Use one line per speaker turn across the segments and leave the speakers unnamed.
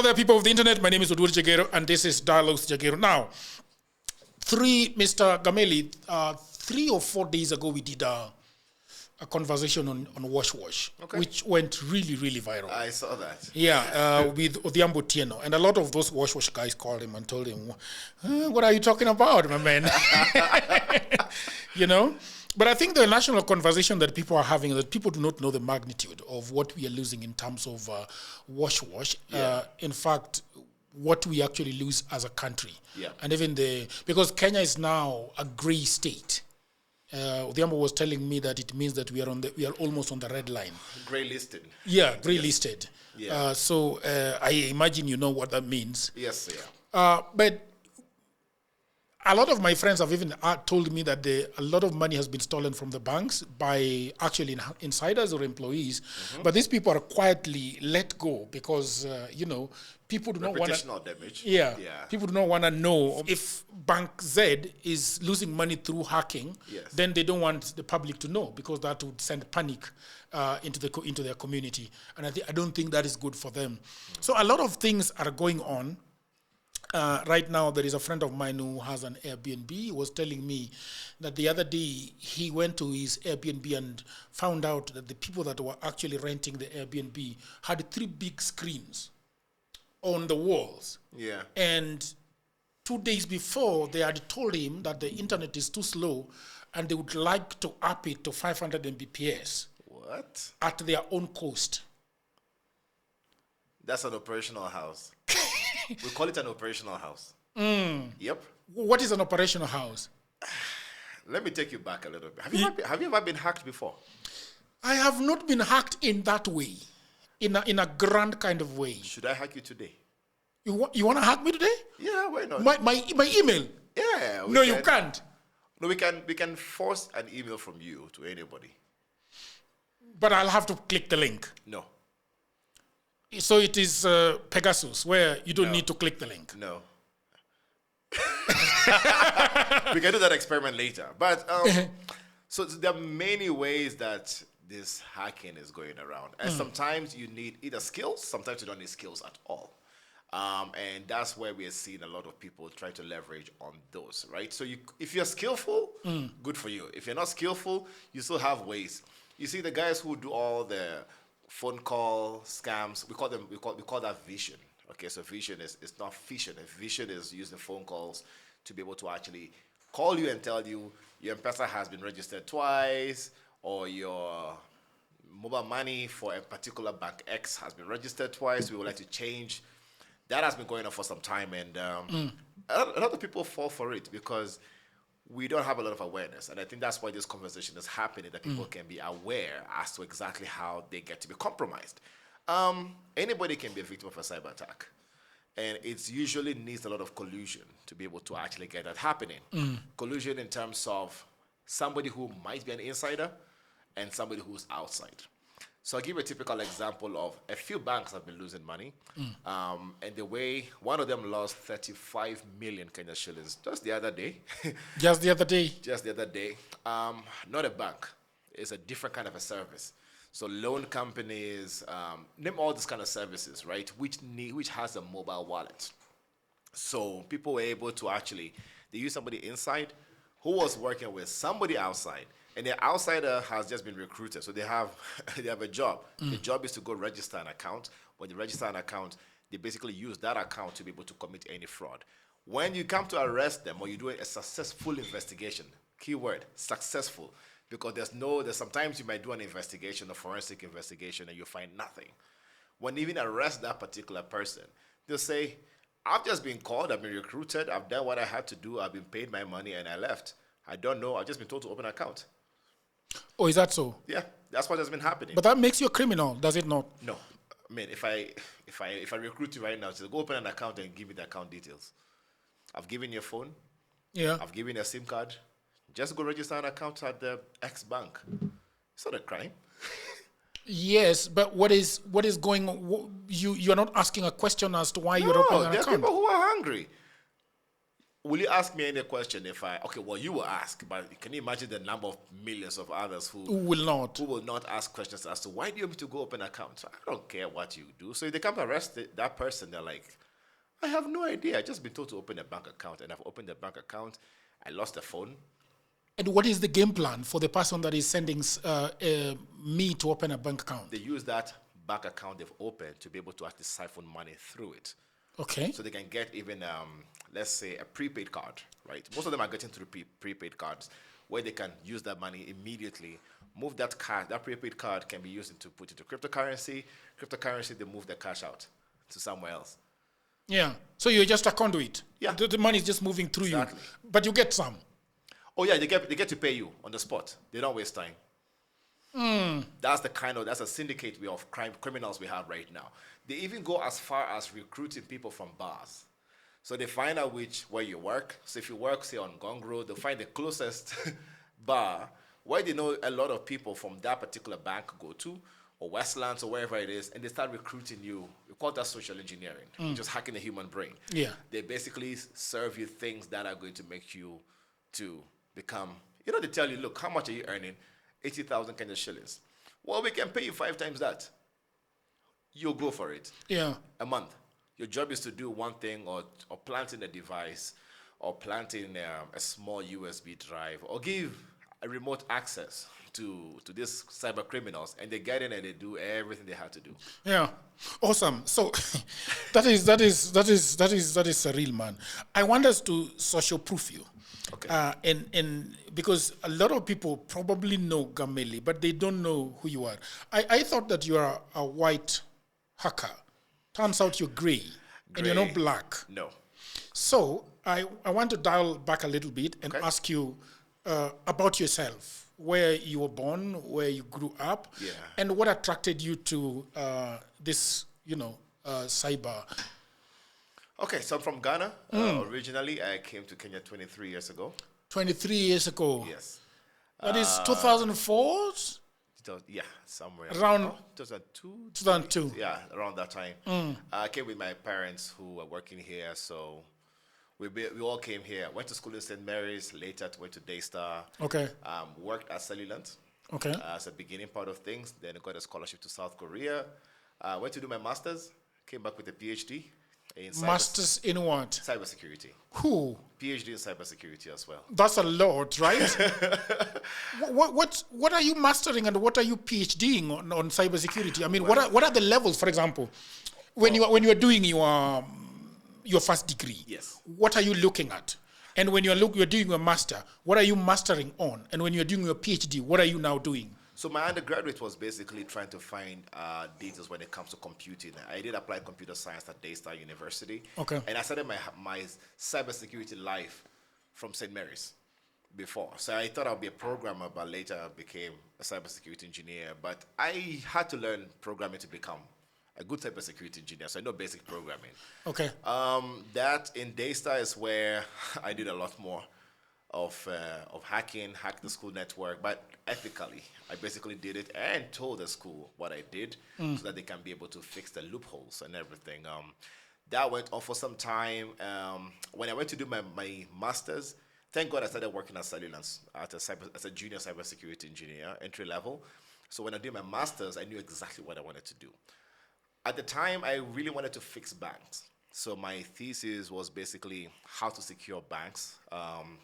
there, people of the internet. My name is Uduri Jagero, and this is Dialogues Jagero. Now, Mr. Gameli, 3 or 4 days ago, we did a conversation on Wash, which went really, really viral.
I saw that.
Yeah, with Odhiambo Tieno. And a lot of those Wash guys called him and told him, what are you talking about, my man? You know? But I think the national conversation that people are having, that people do not know the magnitude of what we are losing in terms of Wash.
Yeah.
In fact, what we actually lose as a country.
Yeah.
And even because Kenya is now a gray state. Odhiambo was telling me that it means that we are almost on the red line.
Grey listed.
Yeah, gray listed.
Yeah.
So I imagine you know what that means.
Yes, yeah.
But a lot of my friends have even told me that a lot of money has been stolen from the banks by actually insiders or employees. Mm-hmm. But these people are quietly let go because, people do not want to...
Reputational damage.
Yeah. People do not want to know if Bank Z is losing money through hacking.
Yes.
Then they don't want the public to know because that would send panic into their community. And I don't think that is good for them. Mm-hmm. So a lot of things are going on. Right now, there is a friend of mine who has an Airbnb. He was telling me that the other day he went to his Airbnb and found out that the people that were actually renting the Airbnb had 3 big screens on the walls.
Yeah.
And 2 days before, they had told him that the internet is too slow and they would like to up it to 500 Mbps.
What?
At their own cost.
That's an operational house. We call it an operational house. Yep.
What is an operational house?
Let me take you back a little bit. Have you ever been hacked before?
I have not been hacked in that way, in a grand kind of way.
Should I hack you today?
You want to hack me today?
Yeah, why not?
My email?
Yeah.
No, you can't.
No, we can force an email from you to anybody.
But I'll have to click the link.
No.
So it is Pegasus, where you don't need to click the link.
No. We can do that experiment later. But so there are many ways that this hacking is going around. And sometimes you need either skills, sometimes you don't need skills at all. And that's where we are seeing a lot of people try to leverage on those, right? So if you're skillful, good for you. If you're not skillful, you still have ways. You see the guys who do all the phone call scams, we call that vision. Okay, so vision is not phishing. Vision is using phone calls to be able to actually call you and tell you your M-Pesa has been registered twice, or your mobile money for a particular bank X has been registered twice. We would like to change. That has been going on for some time, and a lot of people fall for it because we don't have a lot of awareness. And I think that's why this conversation is happening, that people can be aware as to exactly how they get to be compromised. Anybody can be a victim of a cyber attack. And it usually needs a lot of collusion to be able to actually get that happening. Collusion in terms of somebody who might be an insider and somebody who's outside. So I'll give you a typical example of a few banks have been losing money. And the way one of them lost 35 million Kenya shillings just the other day.
Just the other day?
Just the other day. Not a bank. It's a different kind of a service. So loan companies, name all these kind of services, right? Which has a mobile wallet. So people were able to they use somebody inside who was working with somebody outside. And the outsider has just been recruited. So they have a job. The job is to go register an account. When they register an account, they basically use that account to be able to commit any fraud. When you come to arrest them or you do a successful investigation, keyword, successful, because there's sometimes you might do an investigation, a forensic investigation, and you find nothing. When you even arrest that particular person, they'll say, I've just been called, I've been recruited, I've done what I had to do, I've been paid my money, and I left. I don't know, I've just been told to open an account.
Oh, is that so?
Yeah, that's what has been happening.
But that makes you a criminal, does it not?
No. I mean, if I recruit you right now, so go open an account and give me the account details. I've given you a phone.
Yeah.
I've given you a SIM card. Just go register an account at the X bank. It's not a crime.
Yes, but what is going on? You're not asking a question as to why you're opening an account.
There are people who are hungry. will you ask me any question if okay, well, you will ask, but can you imagine the number of millions of others who
will not.
Who will not ask questions as to why do you want me to go open an account? So I don't care what you do. So if they come to arrest that person, they're like, I have no idea. I just been told to open a bank account, and I've opened a bank account. I lost the phone.
And what is the game plan for the person that is sending me to open a bank account?
They use that bank account they've opened to be able to actually siphon money through it.
Okay.
So they can get even, let's say, a prepaid card, right? Most of them are getting through prepaid cards where they can use that money immediately, move that card. That prepaid card can be used to put into cryptocurrency. Cryptocurrency, they move the cash out to somewhere else.
Yeah. So you're just a conduit.
Yeah.
The money is just moving through you. But you get some.
Oh yeah, they get to pay you on the spot. They don't waste time. That's a syndicate of criminals we have right now. They even go as far as recruiting people from bars. So they find out where you work. So if you work, say, on Gong Road, they'll find the closest bar where they know a lot of people from that particular bank go to, or Westlands, or wherever it is, and they start recruiting you. We call that social engineering, just hacking the human brain.
Yeah.
They basically serve you things that are going to make you to become, they tell you, look, how much are you earning? 80,000 Kenyan shillings. Well, we can pay you 5 times that. You'll go for it.
Yeah.
A month. Your job is to do one thing, or planting a device, or planting a small USB drive, or give a remote access to these cyber criminals, and they get in and they do everything they have to do.
Yeah. Awesome. So that is a real man. I want us to social proof you.
Okay.
And because a lot of people probably know Gameli, but they don't know who you are. I thought that you are a white hacker. Turns out you're gray. And you're not black.
No.
So I want to dial back a little bit and ask you about yourself, where you were born, where you grew up, and what attracted you to this, cyber.
Okay, so I'm from Ghana. Originally, I came to Kenya 23 years ago. 23
years ago?
Yes.
That is 2004?
Yeah, somewhere.
Around
2002?
2002.
Yeah, around that time. I came with my parents who were working here, so we all came here. Went to school in St. Mary's, later went to Daystar.
Okay.
Worked at Cellulant.
Okay.
As a beginning part of things. Then I got a scholarship to South Korea. Went to do my master's. Came back with a PhD.
Masters in what?
Cybersecurity.
Who?
PhD in cybersecurity as well.
That's a lot, right? What are you mastering and what are you PhDing on cybersecurity? I mean, what are the levels, for example, when you are doing your first degree?
Yes.
What are you looking at? And when you're doing your master, what are you mastering on? And when you're doing your PhD, what are you now doing?
So my undergraduate was basically trying to find details when it comes to computing. I did applied computer science at Daystar University.
Okay.
And I started my cybersecurity life from St. Mary's before. So I thought I'd be a programmer, but later I became a cybersecurity engineer. But I had to learn programming to become a good cybersecurity engineer. So I know basic programming.
Okay.
That in Daystar is where I did a lot more of hacking, hacked the school network, but ethically. I basically did it and told the school what I did so that they can be able to fix the loopholes and everything. That went on for some time. When I went to do my master's, thank God I started working at Cellulant as a junior cybersecurity engineer, entry level. So when I did my master's, I knew exactly what I wanted to do. At the time, I really wanted to fix banks. So my thesis was basically how to secure banks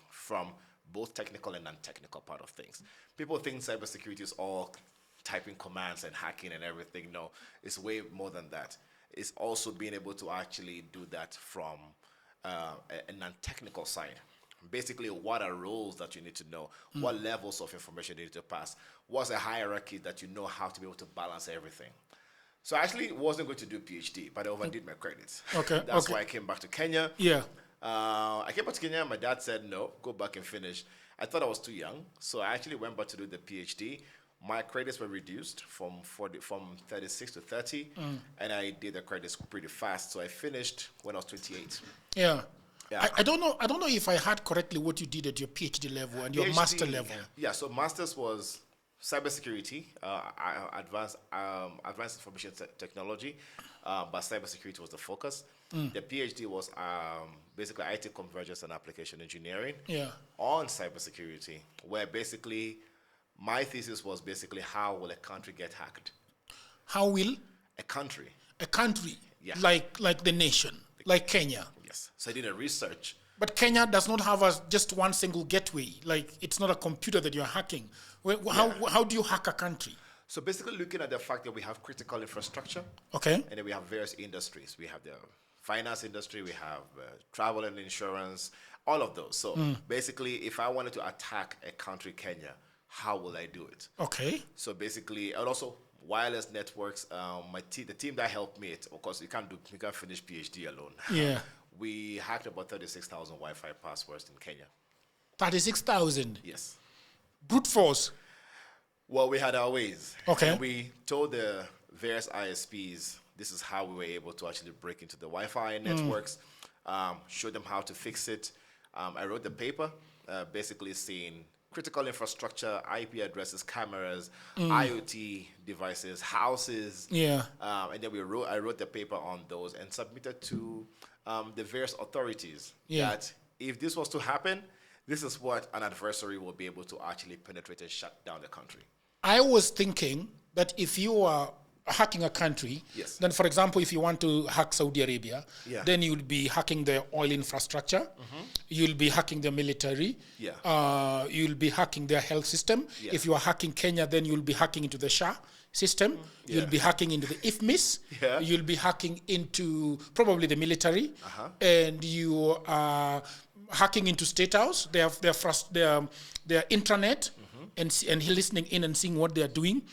from both technical and non-technical part of things. People think cybersecurity is all typing commands and hacking and everything. No, it's way more than that. It's also being able to actually do that from a non-technical side. Basically, what are roles that you need to know? What levels of information you need to pass? What's a hierarchy that you know how to be able to balance everything? So I actually wasn't going to do a PhD, but I overdid my credits.
Okay.
That's why I came back to Kenya.
Yeah.
I came back to Kenya. My dad said, no, go back and finish. I thought I was too young, so I actually went back to do the PhD. My credits were reduced from 36 to 30, and I did the credits pretty fast. So I finished when I was 28.
Yeah. I don't know if I heard correctly what you did at your PhD level and your master level.
Yeah, so master's was cybersecurity, advanced information technology. but cybersecurity was the focus. The PhD was basically IT convergence and application engineering on cybersecurity, where basically my thesis was basically how will a country get hacked?
How will?
A country.
A country,
Yeah.
like the nation, like Kenya.
Yes. So I did a research.
But Kenya does not have just one single gateway. Like, it's not a computer that you're hacking. How do you hack a country?
So basically looking at the fact that we have critical infrastructure.
Okay.
And then we have various industries. We have the finance industry, we have travel and insurance, all of those. So basically, if I wanted to attack a country, Kenya, how will I do it?
Okay.
So basically, and also wireless networks. The team that helped me, of course, you can't finish PhD alone.
Yeah.
We hacked about 36,000 Wi-Fi passwords in Kenya.
36,000?
Yes.
Brute force?
Well, we had our ways.
Okay.
And we told the various ISPs this is how we were able to actually break into the Wi-Fi networks, show them how to fix it. I wrote the paper, basically saying critical infrastructure, IP addresses, cameras, IoT devices, houses.
Yeah.
And then I wrote the paper on those and submitted to the various authorities that if this was to happen, this is what an adversary will be able to actually penetrate and shut down the country.
I was thinking that if you are hacking a country, then, for example, if you want to hack Saudi Arabia, then you'll be hacking their oil infrastructure, you'll be hacking their military, you'll be hacking their health system. If you are hacking Kenya, then you'll be hacking into the Shah system, you'll be hacking into the IFMIS, you'll be hacking into probably the military, and you are hacking into State House, their intranet, and listening in and seeing what they're doing.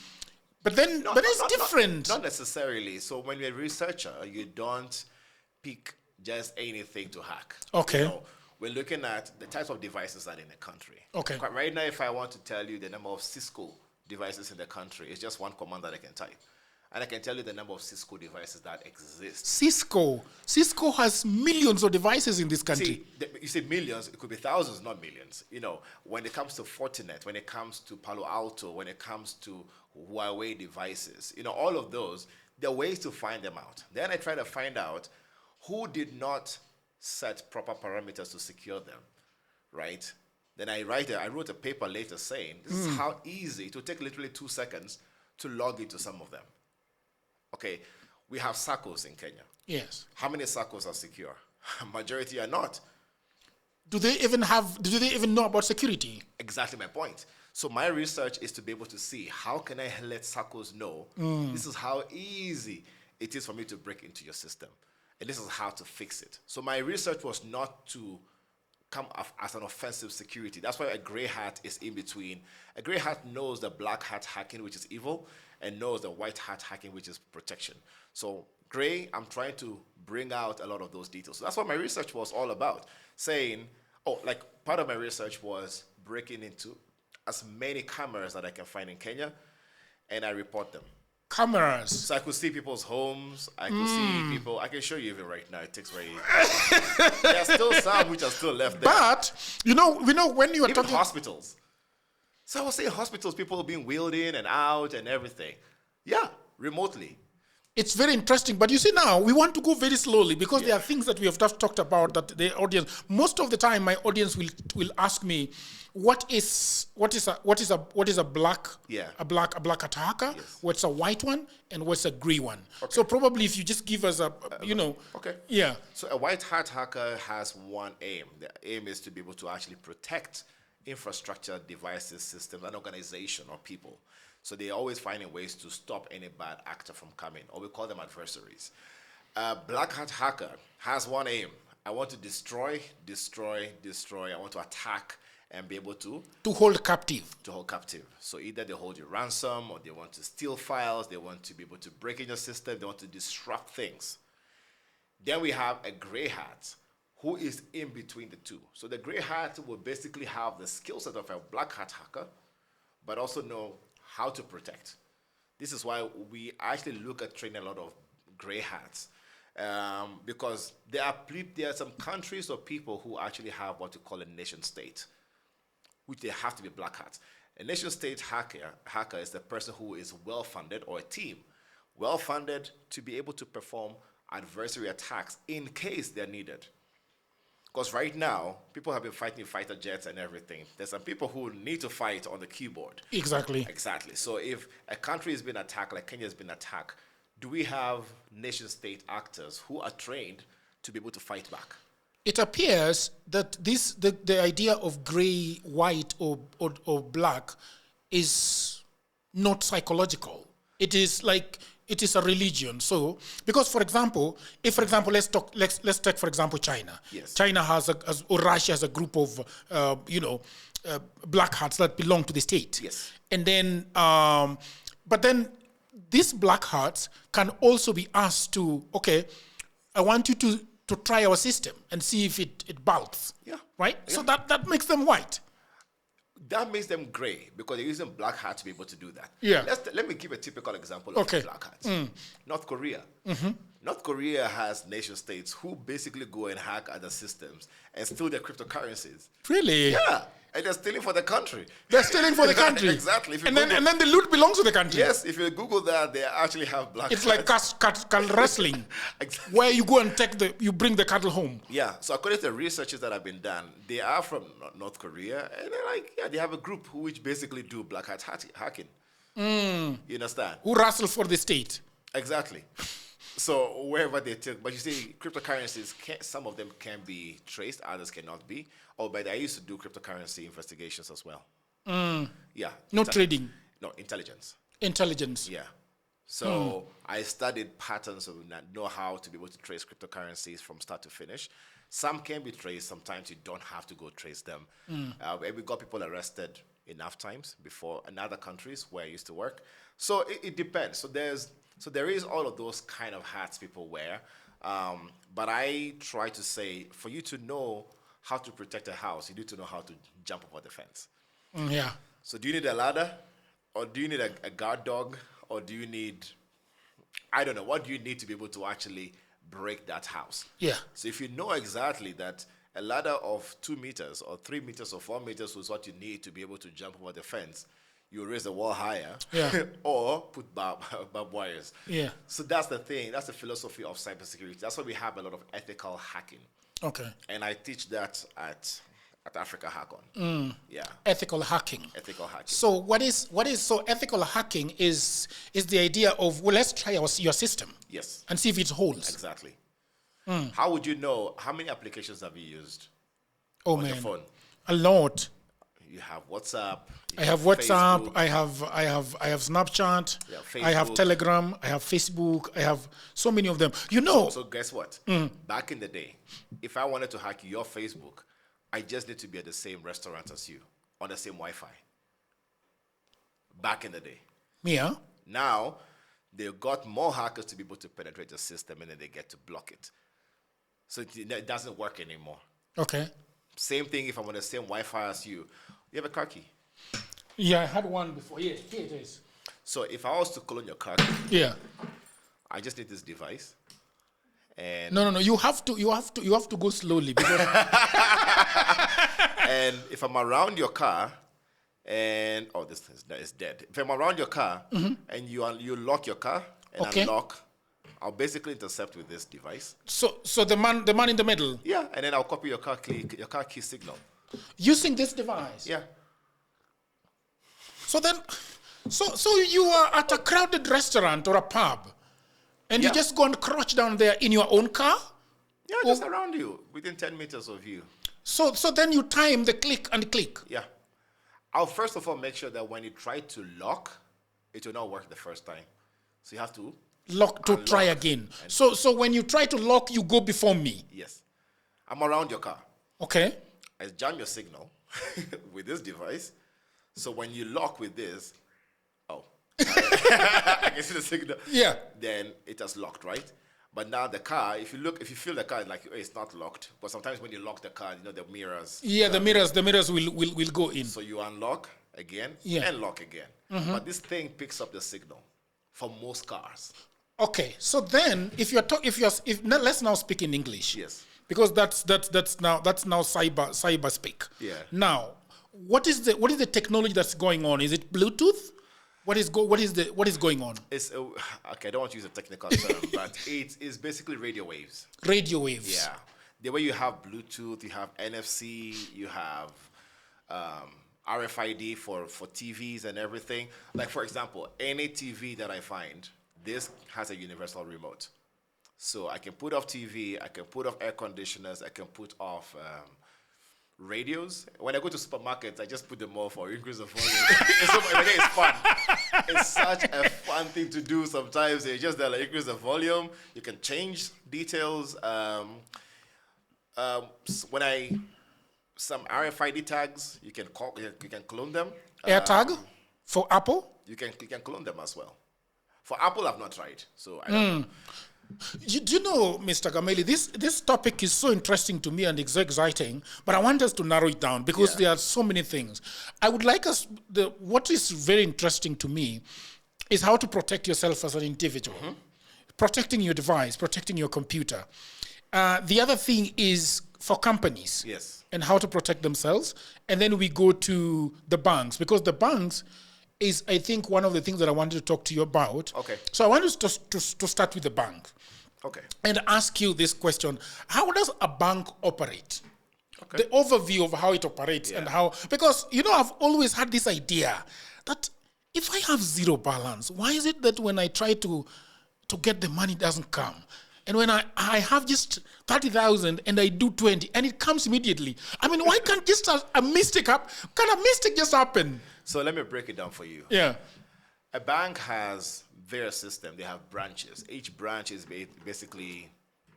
But then, but it's different.
Not necessarily. So when you're a researcher, you don't pick just anything to hack.
Okay.
You know, we're looking at the types of devices that are in the country.
Okay.
Right now, if I want to tell you the number of Cisco devices in the country, it's just one command that I can type. And I can tell you the number of Cisco devices that exist.
Cisco has millions of devices in this country.
See, you say millions, it could be thousands, not millions. You know, when it comes to Fortinet, when it comes to Palo Alto, when it comes to Huawei devices, you know, all of those, there are ways to find them out. Then I try to find out who did not set proper parameters to secure them, right? Then I wrote a paper later saying, this is how easy, it will take literally 2 seconds to log into some of them. Okay, we have SACCOs in Kenya.
Yes.
How many SACCOs are secure? Majority are not.
Do they even know about security?
Exactly my point. So my research is to be able to see how can I let SACCOs know this is how easy it is for me to break into your system. And this is how to fix it. So my research was not to come as an offensive security. That's why a gray hat is in between. A gray hat knows the black hat hacking, which is evil, and knows the white hat hacking, which is protection. So gray, I'm trying to bring out a lot of those details. So that's what my research was all about. Saying, part of my research was breaking into as many cameras that I can find in Kenya, and I report them.
Cameras.
So I could see people's homes. I could see people. I can show you even right now. It takes very. There are still some which are still left there.
But we know when you are
even
talking
hospitals. So I was saying hospitals, people being wheeled in and out and everything. Yeah, remotely.
It's very interesting, but you see now we want to go very slowly because there are things that we have just talked about that the audience. Most of the time, my audience will ask me, what is a black attacker?
Yes.
What's a white one, and what's a gray one? Okay. So probably if you just give us
Okay.
Yeah.
So a white hat hacker has one aim. The aim is to be able to actually protect infrastructure, devices, systems, an organization or people. So they're always finding ways to stop any bad actor from coming, or we call them adversaries. Black hat hacker has one aim. I want to destroy. I want to attack and be able to
hold captive.
So either they hold you ransom, or they want to steal files, they want to be able to break in your system, they want to disrupt things. Then we have a gray hat who is in between the two. So the gray hat will basically have the skill set of a black hat hacker, but also know how to protect. This is why we actually look at training a lot of gray hats, because there are some countries or people who actually have what we call a nation state, which they have to be black hats. A nation state hacker is the person who is well funded, or a team well-funded to be able to perform adversary attacks in case they're needed. Because right now, people have been fighting fighter jets and everything. There's some people who need to fight on the keyboard.
Exactly.
Exactly. So if a country has been attacked, like Kenya has been attacked, do we have nation-state actors who are trained to be able to fight back?
It appears that the idea of gray, white, or black is not psychological. It is like it is a religion. So, because for example, let's take for example China.
Yes.
China or Russia has a group of black hats that belong to the state.
Yes.
And then, but then these black hats can also be asked to, okay, I want you to try our system and see if it bulks.
Yeah.
Right?
Yeah.
So that makes them white.
That makes them gray because they're using black hats to be able to do that.
Yeah.
Let me give a typical example of black hats. North Korea. North Korea has nation states who basically go and hack other systems and steal their cryptocurrencies.
Really?
Yeah. And they're stealing for the country.
They're stealing for the country.
Exactly.
And then the loot belongs to the country.
Yes, if you Google that, they actually have black
It's
hats.
like cattle wrestling,
Exactly.
where you go and you bring the cattle home.
Yeah, so according to the researches that have been done, they are from North Korea, and they're like, they have a group which basically do black hat hacking. You understand?
Who wrestle for the state.
Exactly. So wherever they take, but you see, cryptocurrencies, some of them can be traced, others cannot be. But I used to do cryptocurrency investigations as well. Yeah.
No trading.
No, intelligence.
Intelligence.
Yeah. So I studied patterns of know how to be able to trace cryptocurrencies from start to finish. Some can be traced. Sometimes you don't have to go trace them. And we got people arrested enough times before in other countries where I used to work. So it depends. So there is all of those kind of hats people wear. But I try to say, for you to know how to protect a house, you need to know how to jump over the fence.
Yeah.
So do you need a ladder? Or do you need a guard dog? Or do you need, I don't know, what do you need to be able to actually break that house?
Yeah.
So if you know exactly that a ladder of 2 meters or 3 meters or 4 meters was what you need to be able to jump over the fence, you raise the wall higher, or put barbed wires.
Yeah.
So that's the thing. That's the philosophy of cybersecurity. That's why we have a lot of ethical hacking.
Okay.
And I teach that at Africa Hack On. Yeah.
Ethical hacking.
Ethical hacking.
So what is so ethical hacking is the idea of, well, let's try your system.
Yes.
And see if it holds.
Exactly. How would you know, how many applications have you used
on
your phone?
A lot.
You have WhatsApp.
I have WhatsApp.
Facebook.
I have Snapchat.
Yeah,
I have
Facebook.
Telegram. I have Facebook. I have so many of them. You know.
So guess what? Back in the day, if I wanted to hack your Facebook, I just need to be at the same restaurant as you, on the same Wi-Fi. Back in the day.
Yeah.
Now, they've got more hackers to be able to penetrate the system, and then they get to block it. So it doesn't work anymore.
Okay.
Same thing if I'm on the same Wi-Fi as you. You have a car key.
Yeah, I had one before. Yeah, here it is.
So if I was to clone your car key,
Yeah.
I just need this device. And
No. You have to go slowly because
and if I'm around your car, and this is dead. If I'm around your car and you lock your car and unlock, I'll basically intercept with this device.
So the man in the middle.
Yeah, and then I'll copy your car key signal.
Using this device.
Yeah.
So then, so you are at a crowded restaurant or a pub, and you just go and crouch down there in your own car.
Yeah, just around you, within 10 meters of you.
So then you time the click and click.
Yeah. I'll first of all make sure that when you try to lock, it will not work the first time. So you have to
lock to try again. So when you try to lock, you go before me.
Yes. I'm around your car.
Okay.
I jam your signal with this device. So when you lock with this, I can see the signal.
Yeah.
Then it has locked, right? But now the car, if you feel the car, like it's not locked. But sometimes when you lock the car, the mirrors.
Yeah, the mirrors will go in.
So you unlock again and lock again. But this thing picks up the signal for most cars.
Okay, so then if let's now speak in English.
Yes.
Because that's now cyber speak.
Yeah.
Now, what is the technology that's going on? Is it Bluetooth? What is going on?
It's okay. I don't want to use a technical term, but it is basically radio waves.
Radio waves.
Yeah, the way you have Bluetooth, you have NFC, you have RFID for TVs and everything. Like for example, any TV that I find, this has a universal remote, so I can put off TV, I can put off air conditioners, I can put off radios. When I go to supermarkets, I just put them off or increase the volume. It's fun. It's such a fun thing to do sometimes. It's just that like increase the volume. You can change details. Some RFID tags, you can clone them.
AirTag for Apple?
You can clone them as well. For Apple, I've not tried, so I don't know.
Do you know, Mr. Gameli, this topic is so interesting to me and it's so exciting, but I want us to narrow it down because there are so many things. I would like what is very interesting to me is how to protect yourself as an individual, protecting your device, protecting your computer. The other thing is for companies and how to protect themselves. And then we go to the banks because the banks is, I think, one of the things that I wanted to talk to you about.
Okay.
So I want us to start with the bank.
Okay.
And ask you this question. How does a bank operate?
Okay.
The overview of how it operates and how, because, I've always had this idea that if I have zero balance, why is it that when I try to get the money, it doesn't come? And when I have just 30,000 and I do 20 and it comes immediately. I mean, why can't just a mistake just happen?
So let me break it down for you.
Yeah.
A bank has various systems. They have branches. Each branch is basically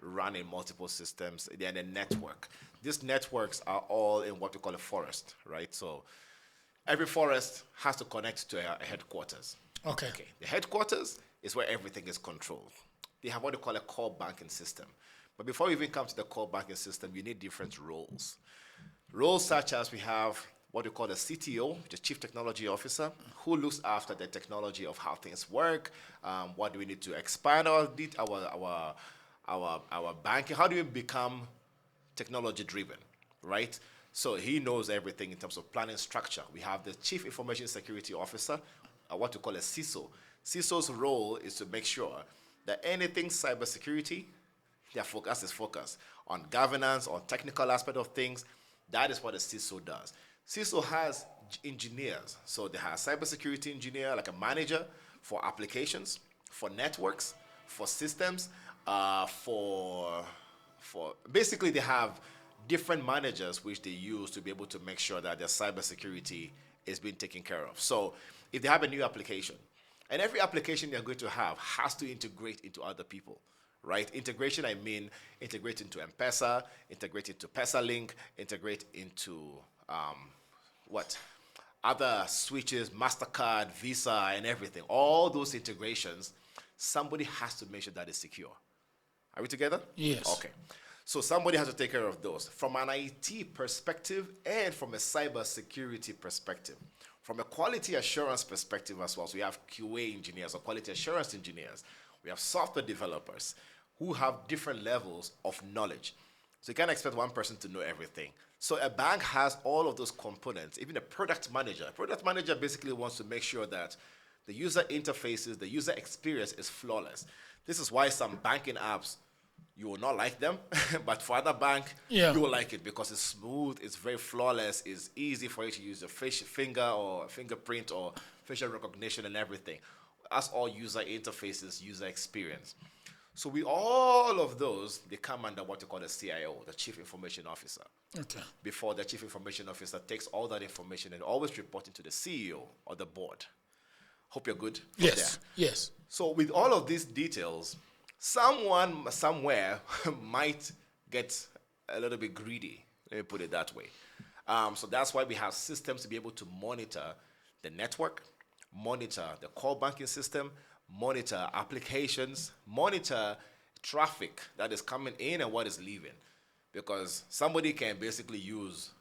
running multiple systems. They're in a network. These networks are all in what we call a forest, right? So every forest has to connect to a headquarters.
Okay.
The headquarters is where everything is controlled. They have what they call a core banking system. But before we even come to the core banking system, you need different roles. Roles such as we have what we call the CTO, the Chief Technology Officer, who looks after the technology of how things work, what do we need to expand our banking, how do we become technology-driven, right? So he knows everything in terms of planning structure. We have the Chief Information Security Officer, what we call a CISO. CISO's role is to make sure that anything cybersecurity, their focus is focused on governance, on technical aspect of things. That is what a CISO does. CISO has engineers. So they have a cybersecurity engineer, like a manager for applications, for networks, for systems, for basically they have different managers which they use to be able to make sure that their cybersecurity is being taken care of. So if they have a new application, and every application they're going to have has to integrate into other people, right? Integration, I mean integrate into M-Pesa, integrate into PesaLink, integrate into other switches, MasterCard, Visa, and everything. All those integrations, somebody has to make sure that is secure. Are we together?
Yes.
Okay. So somebody has to take care of those from an IT perspective and from a cybersecurity perspective. From a quality assurance perspective as well, so we have QA engineers or quality assurance engineers. We have software developers who have different levels of knowledge. So you can't expect one person to know everything. So a bank has all of those components, even a product manager. A product manager basically wants to make sure that the user interfaces, the user experience is flawless. This is why some banking apps, you will not like them, but for other bank, you will like it because it's smooth, it's very flawless, it's easy for you to use a finger or fingerprint or facial recognition and everything. That's all user interfaces, user experience. So with all of those, they come under what we call the CIO, the Chief Information Officer.
Okay.
Before the Chief Information Officer takes all that information and always reporting to the CEO or the board. Hope you're good.
Yes. Yes.
So with all of these details, someone somewhere might get a little bit greedy. Let me put it that way. So that's why we have systems to be able to monitor the network, monitor the core banking system, monitor applications, monitor traffic that is coming in and what is leaving. Because somebody can basically use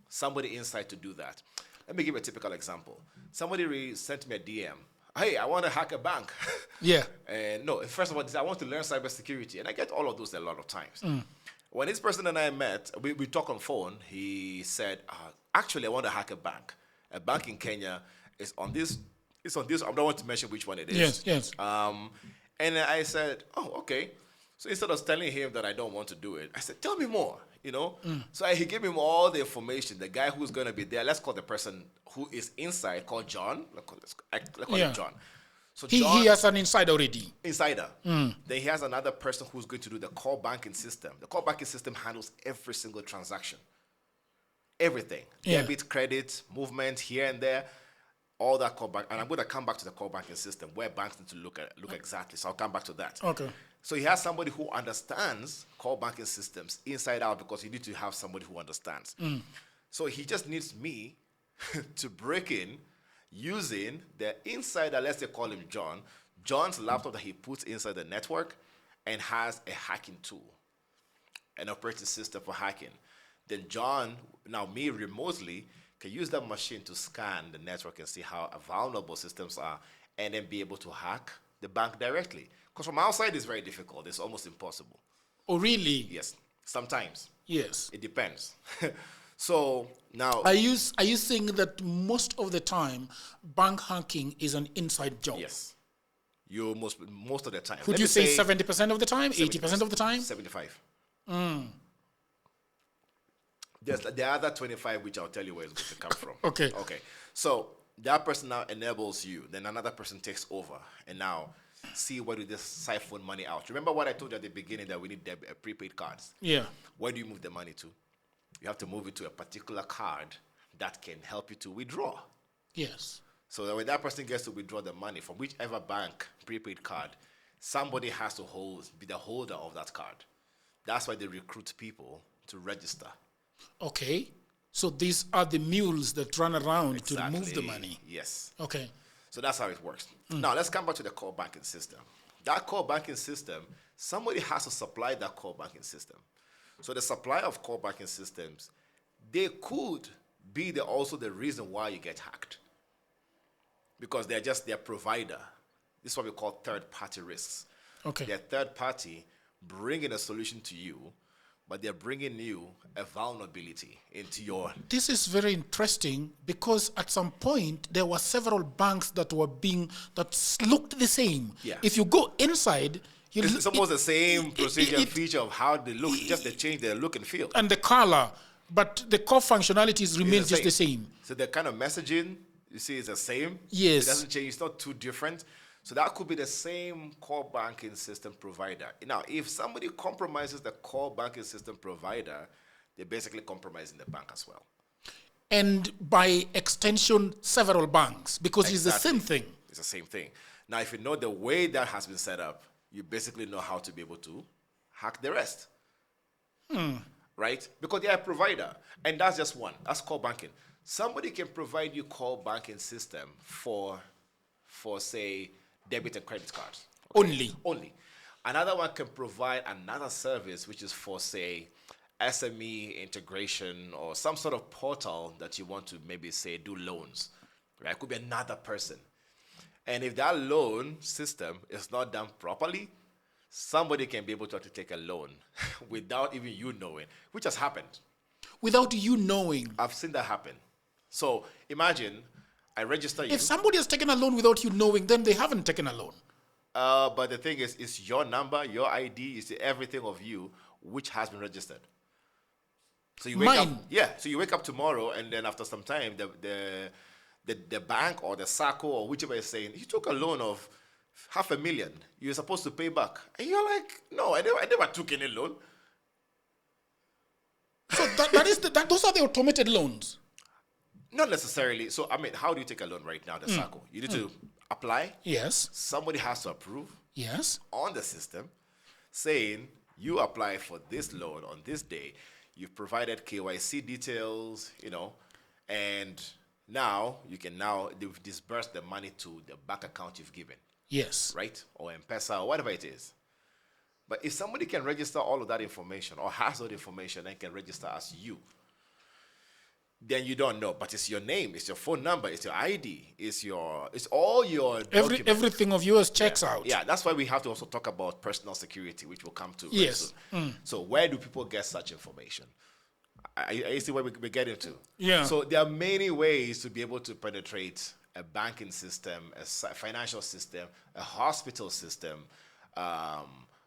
somebody inside to do that. Let me give a typical example. Somebody sent me a DM. Hey, I want to hack a bank.
Yeah.
And no, first of all, I want to learn cybersecurity. And I get all of those a lot of times. When this person and I met, we talked on phone. He said, actually, I want to hack a bank. A bank in Kenya is on this It's on this. I don't want to mention which one it is.
Yes, yes.
And I said, oh, okay. So instead of telling him that I don't want to do it, I said, tell me more, you know? So he gave him all the information. The guy who's going to be there, let's call the person who is inside, called John. Let's call him John. So John,
he has an inside already.
Insider. Then he has another person who's going to do the core banking system. The core banking system handles every single transaction. Everything.
Yeah.
Debit, credit, movement here and there. All that core bank, and I'm going to come back to the core banking system where banks need to look exactly. So I'll come back to that.
Okay.
So he has somebody who understands core banking systems inside out, because you need to have somebody who understands. So he just needs me to break in using the insider, let's say call him John, John's laptop that he puts inside the network and has a hacking tool, an operating system for hacking. Then John, now me remotely, can use that machine to scan the network and see how vulnerable systems are, and then be able to hack the bank directly. Because from outside, it's very difficult. It's almost impossible.
Oh, really?
Yes, sometimes.
Yes.
It depends. So now...
Are you saying that most of the time, bank hacking is an inside job?
Yes. You most of the time.
Would you say 70% of the time, 80% of the time?
75. There's the other 25, which I'll tell you where it's going to come from.
Okay.
Okay. So that person now enables you. Then another person takes over. And now see where do this siphon money out. Remember what I told you at the beginning, that we need prepaid cards.
Yeah.
Where do you move the money to? You have to move it to a particular card that can help you to withdraw.
Yes.
So that when that person gets to withdraw the money from whichever bank prepaid card, somebody has to be the holder of that card. That's why they recruit people to register.
Okay. So these are the mules that run around
Exactly.
to move the money.
Yes.
Okay.
So that's how it works. Now, let's come back to the core banking system. That core banking system, somebody has to supply that core banking system. So the supply of core banking systems, they could be also the reason why you get hacked. Because they're just their provider. This is what we call third-party risks.
Okay.
They're third party bringing a solution to you, but they're bringing you a vulnerability into your...
This is very interesting, because at some point there were several banks that looked the same.
Yeah.
If you go inside,
it's almost the same procedure and feature of how they look, just they change their look and feel.
And the color, but the core functionalities remain just the same.
So the kind of messaging, you see, is the same.
Yes.
It doesn't change. It's not too different. So that could be the same core banking system provider. Now, if somebody compromises the core banking system provider, they're basically compromising the bank as well.
And by extension, several banks, because It's the same thing.
It's the same thing. Now, if you know the way that has been set up, you basically know how to be able to hack the rest. Right? Because they're a provider. And that's just one. That's core banking. Somebody can provide you core banking system for say, debit and credit cards.
Okay?
Only. Another one can provide another service, which is for, say, SME integration or some sort of portal that you want to maybe, say, do loans. Right? It could be another person. And if that loan system is not done properly, somebody can be able to take a loan without even you knowing, which has happened.
Without you knowing.
I've seen that happen. So imagine I register you.
If somebody has taken a loan without you knowing, then they haven't taken a loan.
But the thing is, it's your number, your ID, it's everything of you which has been registered. So you wake up. Yeah. So you wake up tomorrow, and then after some time, the bank or the SACCO or whichever is saying, you took a loan of $500,000. You're supposed to pay back, and you're like, no, I never took any loan.
So those are the automated loans.
Not necessarily. So, I mean, how do you take a loan right now, the SACCO? You need to apply.
Yes.
Somebody has to approve.
Yes.
On the system, saying you apply for this loan on this day. You've provided KYC details, and now you can disburse the money to the bank account you've given.
Yes.
Right? Or M-Pesa or whatever it is. But if somebody can register all of that information or has all the information and can register as you, then you don't know. But it's your name, it's your phone number, it's your ID, it's all your documents.
Everything of yours checks out.
Yeah, that's why we have to also talk about personal security, which we'll come to very
Yes.
soon. So where do people get such information? I see where we get into.
Yeah.
So there are many ways to be able to penetrate a banking system, financial system, a hospital system.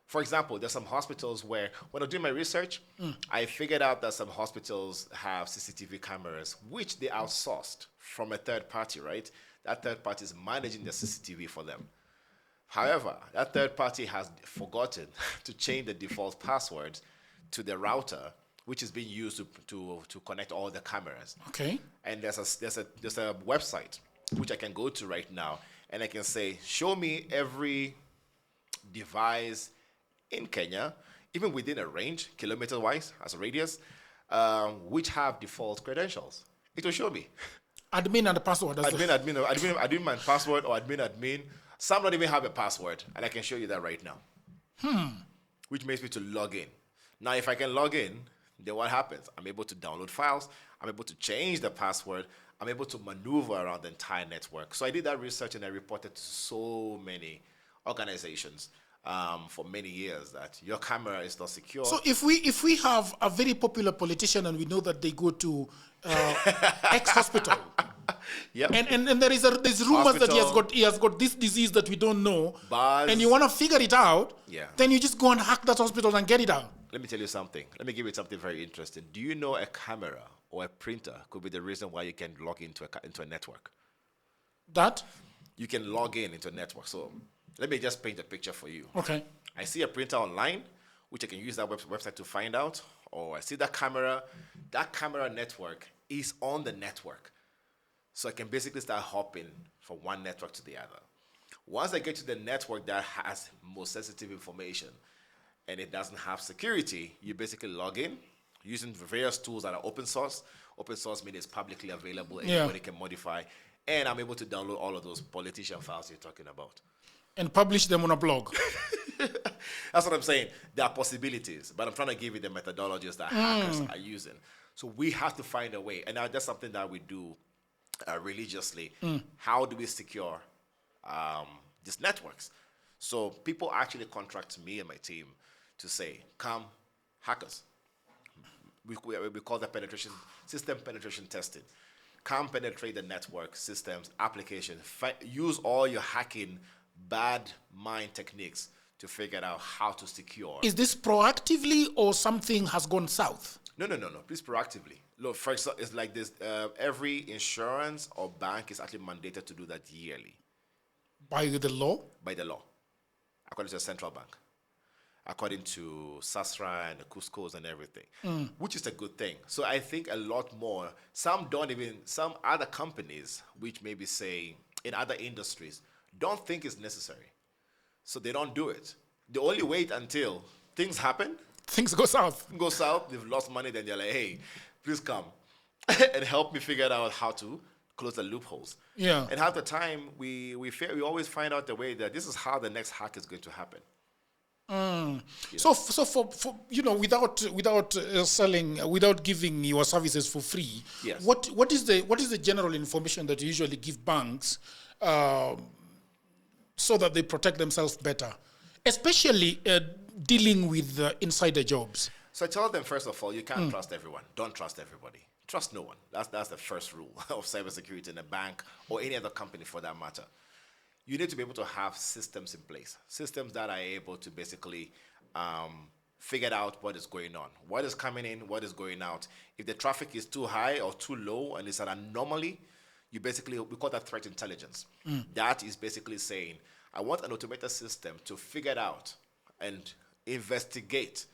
For example, there's some hospitals where, when I do my research, I figured out that some hospitals have CCTV cameras, which they outsourced from a third party, right? That third party is managing the CCTV for them. However, that third party has forgotten to change the default password to the router, which is being used to connect all the cameras.
Okay.
And there's a website which I can go to right now, and I can say, show me every device in Kenya, even within a range, kilometer-wise, as a radius, which have default credentials. It will show me.
Admin and the password.
Admin and password, or admin. Some don't even have a password, and I can show you that right now. Which makes me to log in. Now, if I can log in, then what happens? I'm able to download files. I'm able to change the password. I'm able to maneuver around the entire network. So I did that research, and I reported to so many organizations for many years that your camera is not secure.
So if we have a very popular politician and we know that they go to X hospital,
yep.
and there's rumors that he has got this disease that we don't know, and you want to figure it out, then you just go and hack that hospital and get it out.
Let me tell you something. Let me give you something very interesting. Do you know a camera or a printer could be the reason why you can log into a network?
That?
You can log into a network. So let me just paint a picture for you.
Okay.
I see a printer online, which I can use that website to find out, or I see that camera network is on the network. So I can basically start hopping from one network to the other. Once I get to the network that has most sensitive information and it doesn't have security, you basically log in using various tools that are open source. Open source means it's publicly available, anybody can modify, and I'm able to download all of those politician files you're talking about.
And publish them on a blog.
That's what I'm saying. There are possibilities, but I'm trying to give you the methodologies that hackers are using. So we have to find a way, and that's something that we do religiously. How do we secure these networks? So people actually contract me and my team to say, come, hackers. We call that system penetration testing. Come penetrate the network, systems, applications. Use all your hacking bad mind techniques to figure out how to secure.
Is this proactively or something has gone south?
No. Please proactively. Look, for example, it's like this. Every insurance or bank is actually mandated to do that yearly.
By the law?
By the law. According to the central bank. According to SASRA and the Cuscos and everything, which is a good thing. So I think a lot more, some other companies, which maybe say in other industries, don't think it's necessary. So they don't do it. They only wait until things happen.
Things go south.
They've lost money, then they're like, hey, please come and help me figure out how to close the loopholes.
Yeah.
And half the time, we always find out the way that this is how the next hack is going to happen.
So for without selling, without giving your services for free,
yes.
What is the general information that you usually give banks so that they protect themselves better, especially dealing with insider jobs?
So I tell them, first of all, you can't trust everyone. Don't trust everybody. Trust no one. That's the first rule of cybersecurity in a bank or any other company for that matter. You need to be able to have systems in place, systems that are able to basically figure out what is going on, what is coming in, what is going out. If the traffic is too high or too low and it's an anomaly, we call that threat intelligence. That is basically saying, I want an automated system to figure it out and investigate.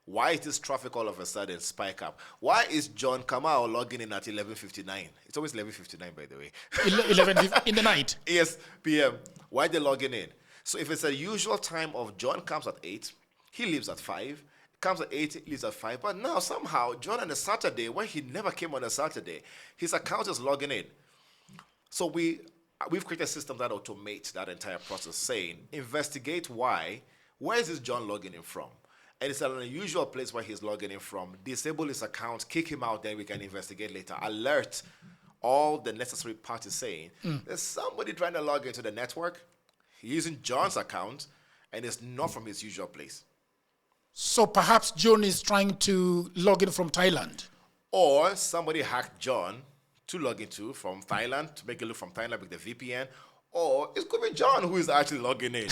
Why is this traffic all of a sudden spike up? Why is John Kamau logging in at 11:59? It's always 11:59, by the way.
11 in the night.
Yes, PM. Why they logging in? So if it's a usual time of John comes at 8, he leaves at 5, comes at 8, he leaves at 5. But now somehow John on a Saturday, when he never came on a Saturday, his account is logging in. So we've created a system that automates that entire process, saying, investigate where is this John logging in from? And it's an unusual place where he's logging in from. Disable his account, kick him out, then we can investigate later. Alert all the necessary parties saying, there's somebody trying to log into the network using John's account, and it's not from his usual place.
So perhaps John is trying to log in from Thailand.
Or somebody hacked John to log into from Thailand, to make it look from Thailand with the VPN, or it could be John who is actually logging in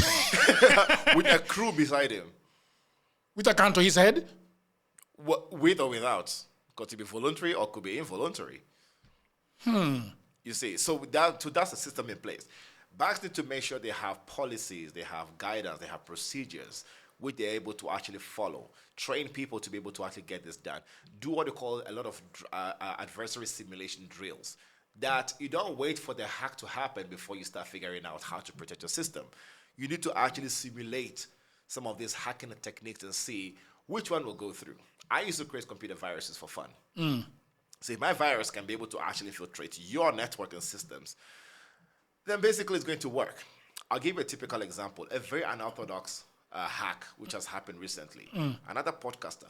with a crew beside him.
With a gun to his head?
With or without. Could it be voluntary or could be involuntary? You see, so that's the system in place. Banks need to make sure they have policies, they have guidance, they have procedures which they're able to actually follow. Train people to be able to actually get this done. Do what they call a lot of adversary simulation drills. That you don't wait for the hack to happen before you start figuring out how to protect your system. You need to actually simulate some of these hacking techniques and see which one will go through. I used to create computer viruses for fun. So if my virus can be able to actually infiltrate your network and systems, then basically it's going to work. I'll give you a typical example, a very unorthodox hack which has happened recently. Another podcaster.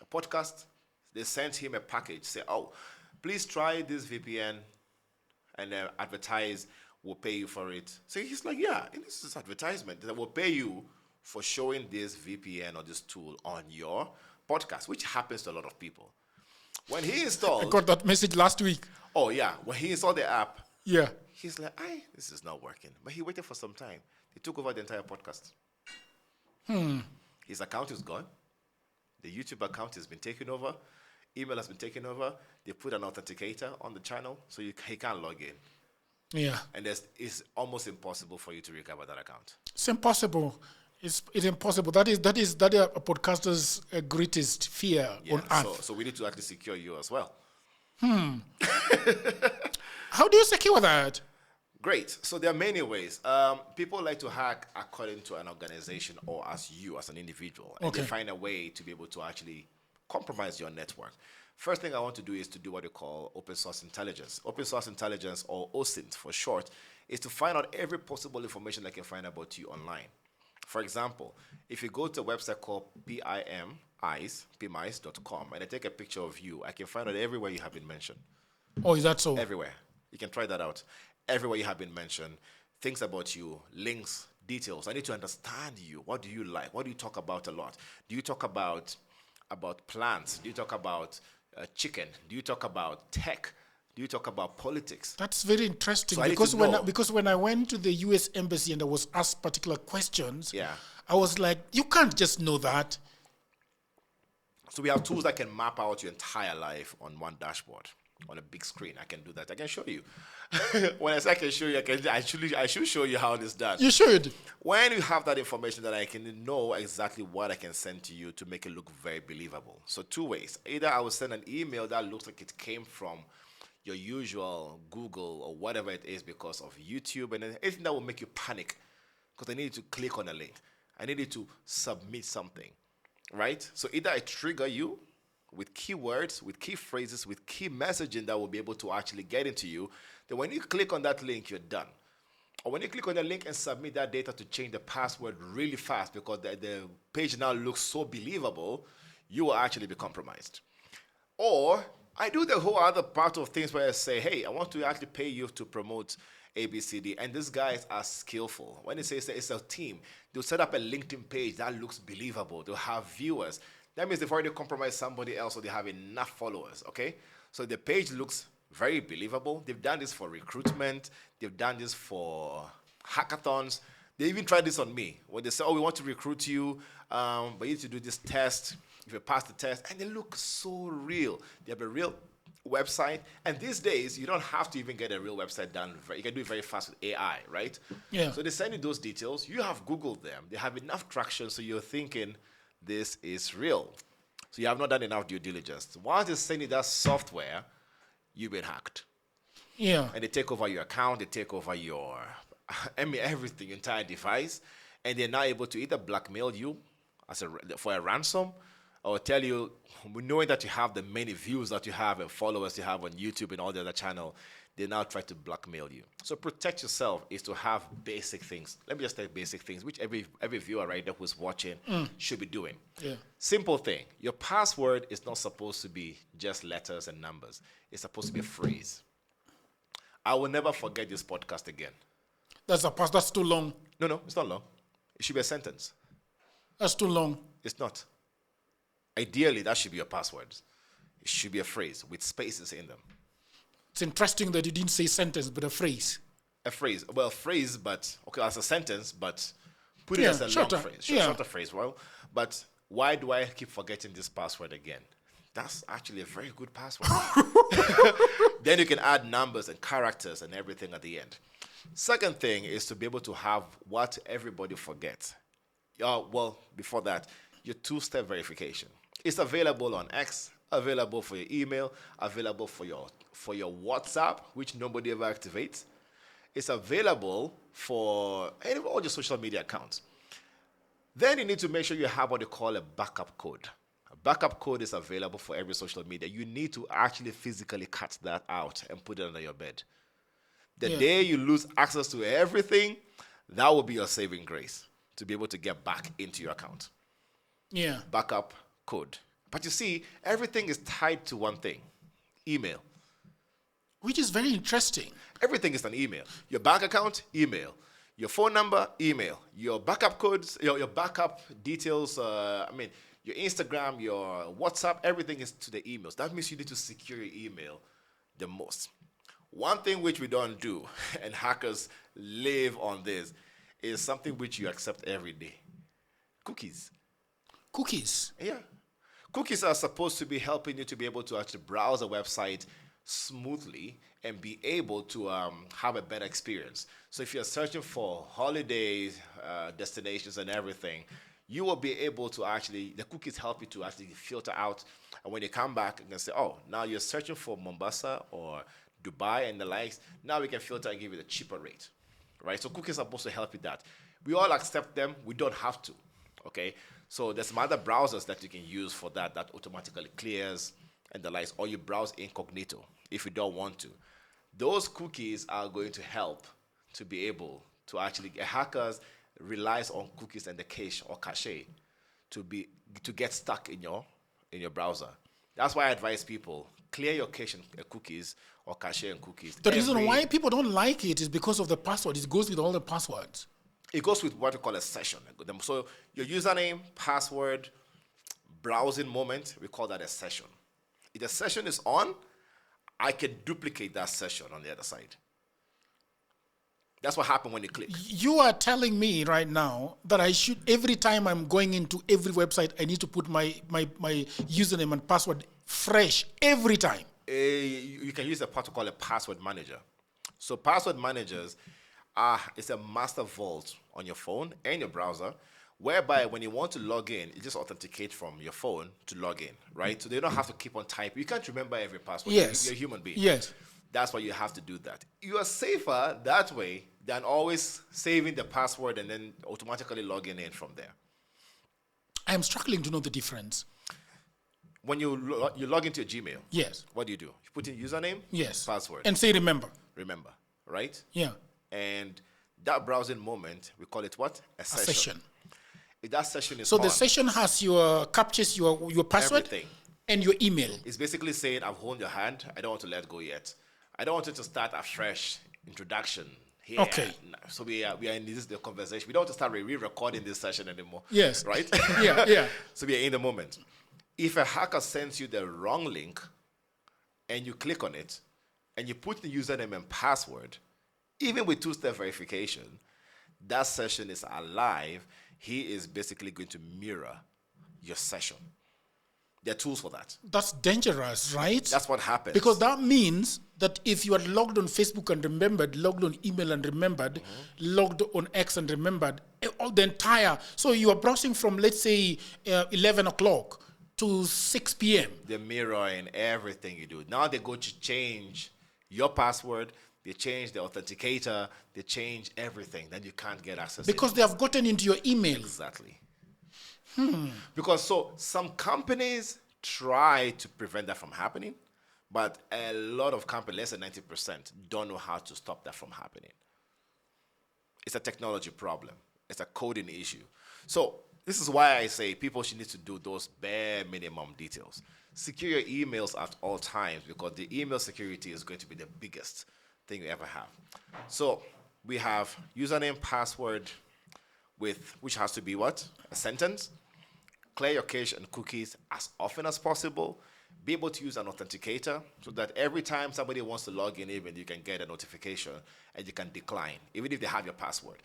A podcast, they sent him a package, say, oh, please try this VPN and advertise, we'll pay you for it. So he's like, yeah, this is advertisement. They will pay you for showing this VPN or this tool on your podcast, which happens to a lot of people. When he installed...
I got that message last week.
Oh, yeah. When he installed the app,
yeah,
he's like, this is not working. But he waited for some time. They took over the entire podcast. His account is gone. The YouTube account has been taken over. Email has been taken over. They put an authenticator on the channel so he can't log in.
Yeah.
And it's almost impossible for you to recover that account.
It's impossible. It's impossible. That is a podcaster's greatest fear on earth.
So we need to actually secure you as well.
How do you secure that?
Great. So there are many ways. People like to hack according to an organization or as you, as an individual. And they find a way to be able to actually compromise your network. First thing I want to do is to do what they call open source intelligence. Open source intelligence, or OSINT for short, is to find out every possible information I can find about you online. For example, if you go to a website called PIMICE.com, and I take a picture of you, I can find out everywhere you have been mentioned.
Oh, is that so?
Everywhere. You can try that out. Everywhere you have been mentioned, things about you, links, details. I need to understand you. What do you like? What do you talk about a lot? Do you talk about plants? Do you talk about chicken? Do you talk about tech? Do you talk about politics?
That's very interesting,
So
because when I went to the U.S. Embassy and I was asked particular questions,
Yeah.
I was like, you can't just know that.
So we have tools that can map out your entire life on one dashboard, on a big screen. I can do that. I can show you. When I say I can show you, I should show you how it is done.
You should.
When you have that information, that I can know exactly what I can send to you to make it look very believable. So two ways. Either I will send an email that looks like it came from your usual Google or whatever it is because of YouTube, and anything that will make you panic because I need you to click on a link. I need you to submit something, right? So either I trigger you with keywords, with key phrases, with key messaging that will be able to actually get into you, then when you click on that link, you're done. Or when you click on the link and submit that data to change the password really fast because the page now looks so believable, you will actually be compromised. Or I do the whole other part of things where I say, hey, I want to actually pay you to promote ABCD. And these guys are skillful. When they say it's a team, they'll set up a LinkedIn page that looks believable. They'll have viewers. That means they've already compromised somebody else, or they have enough followers, okay? So the page looks very believable. They've done this for recruitment. They've done this for hackathons. They even tried this on me. When they say, oh, we want to recruit you, but you need to do this test. If you pass the test, and they look so real. They have a real website. And these days, you don't have to even get a real website done. You can do it very fast with AI, right?
Yeah.
So they send you those details. You have Googled them. They have enough traction, so you're thinking, this is real. So you have not done enough due diligence. Once they send you that software, you've been hacked.
Yeah.
And they take over your account. They take over everything, your entire device. And they're now able to either blackmail you for a ransom, or tell you, knowing that you have the many views that you have and followers you have on YouTube and all the other channels, they now try to blackmail you. So protect yourself is to have basic things. Let me just say basic things, which every viewer right there who's watching should be doing.
Yeah.
Simple thing. Your password is not supposed to be just letters and numbers. It's supposed to be a phrase. I will never forget this podcast again.
That's too long.
No, it's not long. It should be a sentence.
That's too long.
It's not. Ideally, that should be your passwords. It should be a phrase with spaces in them.
It's interesting that you didn't say sentence, but a phrase.
A phrase. Well, phrase, but okay, as a sentence, but put it as a
shorter.
long phrase.
Yeah.
Shorter phrase. Well, but why do I keep forgetting this password again? That's actually a very good password. Then you can add numbers and characters and everything at the end. Second thing is to be able to have what everybody forgets. Well, before that, your two-step verification. It's available on X, available for your email, available for your WhatsApp, which nobody ever activates. It's available for all your social media accounts. Then you need to make sure you have what they call a backup code. A backup code is available for every social media. You need to actually physically cut that out and put it under your bed. The day you lose access to everything, that will be your saving grace to be able to get back into your account.
Yeah.
Backup code. But you see, everything is tied to one thing, email.
Which is very interesting.
Everything is an email. Your bank account, email. Your phone number, email. Your backup codes, your backup details, your Instagram, your WhatsApp, everything is to the emails. That means you need to secure your email the most. One thing which we don't do, and hackers live on this, is something which you accept every day. Cookies.
Cookies?
Yeah. Cookies are supposed to be helping you to be able to actually browse a website smoothly and be able to have a better experience. So if you're searching for holidays, destinations and everything, you will be able to the cookies help you to actually filter out. And when you come back, you can say, oh, now you're searching for Mombasa or Dubai and the likes. Now we can filter and give you the cheaper rate, right? So cookies are supposed to help you that. We all accept them. We don't have to, okay? So there's some other browsers that you can use for that automatically clears and the likes, or you browse incognito if you don't want to. Those cookies are going to help to be able to hackers relies on cookies and the cache to get stuck in your browser. That's why I advise people, clear your cache and cookies or cache and cookies.
The reason why people don't like it is because of the password. It goes with all the passwords.
It goes with what we call a session. So your username, password, browsing moment, we call that a session. If the session is on, I can duplicate that session on the other side. That's what happens when you click.
You are telling me right now that I should, every time I'm going into every website, I need to put my username and password fresh every time.
You can use a part called a password manager. So password managers it's a master vault on your phone and your browser, whereby when you want to log in, you just authenticate from your phone to log in, right? So they don't have to keep on typing. You can't remember every password.
Yes.
You're a human being.
Yes.
That's why you have to do that. You are safer that way than always saving the password and then automatically logging in from there.
I am struggling to know the difference.
When you log into your Gmail,
yes,
what do? You put in username,
yes,
password,
and say remember,
right?
Yeah.
And that browsing moment, we call it what? A session. If that session is
so the session has captures your password,
everything,
and your email.
It's basically saying, I've held your hand. I don't want to let go yet. I don't want it to start a fresh introduction here.
Okay.
So we are in the conversation. We don't want to start re-recording this session anymore.
Yes.
Right?
Yeah.
So we are in the moment. If a hacker sends you the wrong link and you click on it and you put the username and password, even with two-step verification, that session is alive. He is basically going to mirror your session. There are tools for that.
That's dangerous, right?
That's what happens.
Because that means that if you are logged on Facebook and remembered, logged on email and remembered, logged on X and remembered, all the entire, so you are browsing from, let's say, 11 o'clock to 6 p.m.
They're mirroring everything you do. Now they go to change your password, they change the authenticator, they change everything. Then you can't get access.
Because they have gotten into your email.
Exactly. Because some companies try to prevent that from happening, but a lot of companies, less than 90%, don't know how to stop that from happening. It's a technology problem. It's a coding issue. So this is why I say people should need to do those bare minimum details. Secure your emails at all times, because the email security is going to be the biggest thing you ever have. So we have username, password, which has to be what? A sentence. Clear your cache and cookies as often as possible. Be able to use an authenticator so that every time somebody wants to log in, even you can get a notification and you can decline, even if they have your password.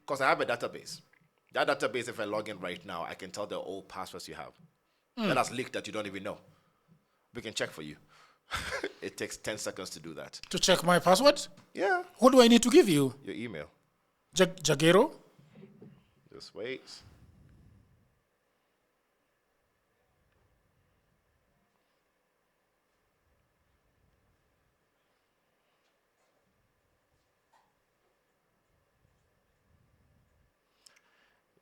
Because I have a database. That database, if I log in right now, I can tell the old passwords you have. That has leaked that you don't even know. We can check for you. It takes 10 seconds to do that.
To check my password?
Yeah.
What do I need to give you?
Your email.
Jagero?
Just wait.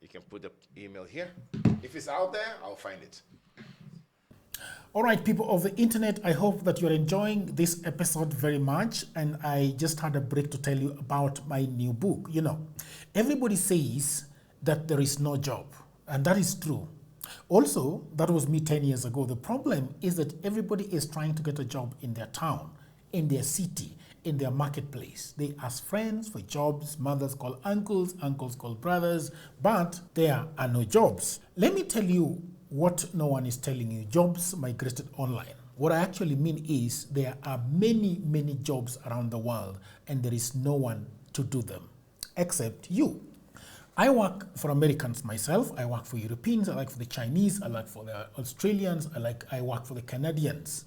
You can put the email here. If it's out there, I'll find it.
All right, people of the internet, I hope that you're enjoying this episode very much. And I just had a break to tell you about my new book. You know, everybody says that there is no job, and that is true. Also, that was me 10 years ago. The problem is that everybody is trying to get a job in their town, in their city, in their marketplace. They ask friends for jobs, mothers call uncles, uncles call brothers, but there are no jobs. Let me tell you what no one is telling you. Jobs migrated online. What I actually mean is there are many, many jobs around the world and there is no one to do them except you. I work for Americans myself. I work for Europeans. I work for the Chinese. I work for the Australians. I work for the Canadians.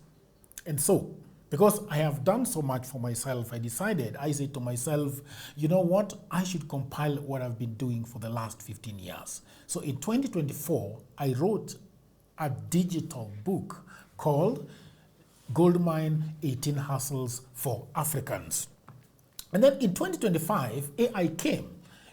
And so, because I have done so much for myself, I said to myself, you know what? I should compile what I've been doing for the last 15 years. So in 2024, I wrote a digital book called Goldmine 18 Hustles for Africans. And then in 2025, AI came.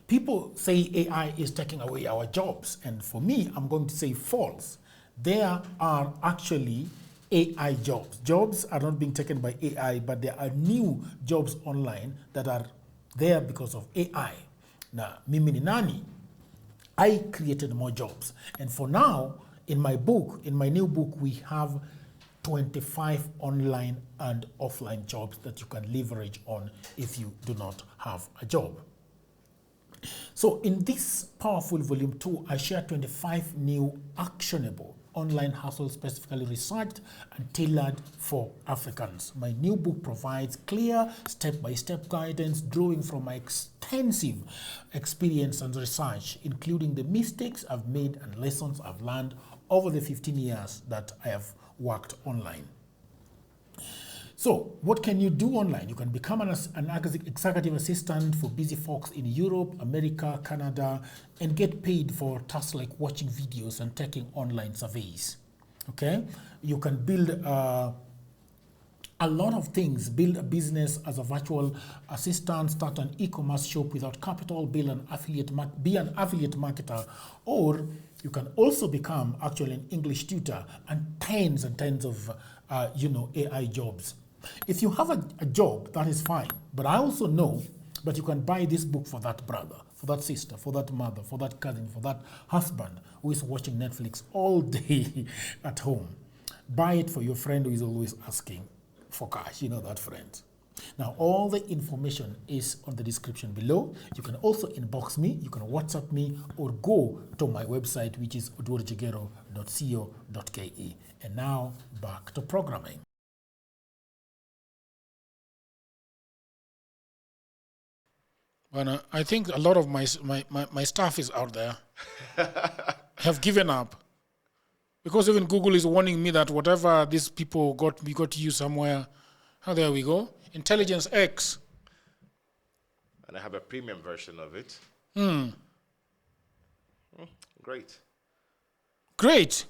People say AI is taking away our jobs. And for me, I'm going to say false. There are actually AI jobs. Jobs are not being taken by AI, but there are new jobs online that are there because of AI. Now, mimi ni nani? I created more jobs. And for now, in my new book, we have 25 online and offline jobs that you can leverage on if you do not have a job. So in this powerful volume 2, I share 25 new actionable online hustles specifically researched and tailored for Africans. My new book provides clear step-by-step guidance drawing from my extensive experience and research, including the mistakes I've made and lessons I've learned over the 15 years that I have worked online. So what can you do online? You can become an executive assistant for busy folks in Europe, America, Canada, and get paid for tasks like watching videos and taking online surveys. Okay? You can build a lot of things, build a business as a virtual assistant, start an e-commerce shop without capital, be an affiliate marketer, or you can also become actually an English tutor and tens of AI jobs. If you have a job, that is fine. But I also know that you can buy this book for that brother, for that sister, for that mother, for that cousin, for that husband who is watching Netflix all day at home. Buy it for your friend who is always asking for cash. You know that friend. Now, all the information is on the description below. You can also inbox me, you can WhatsApp me, or go to my website, which is odworjigero.co.ke. And now, back to programming. But I think a lot of my staff is out there have given up. Because even Google is warning me that whatever these people we got to use somewhere. Oh, there we go. Intelligence X.
And I have a premium version of it. Great.
Great.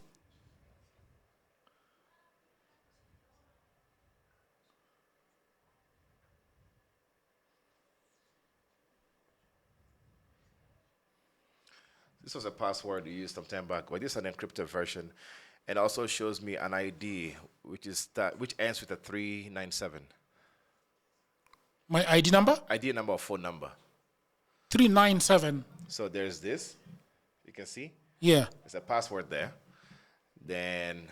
This was a password we used some time back, but this is an encrypted version. And also shows me an ID, which ends with a 397.
My ID number?
ID number or phone number.
397.
So there's this. You can see?
Yeah.
There's a password there. Then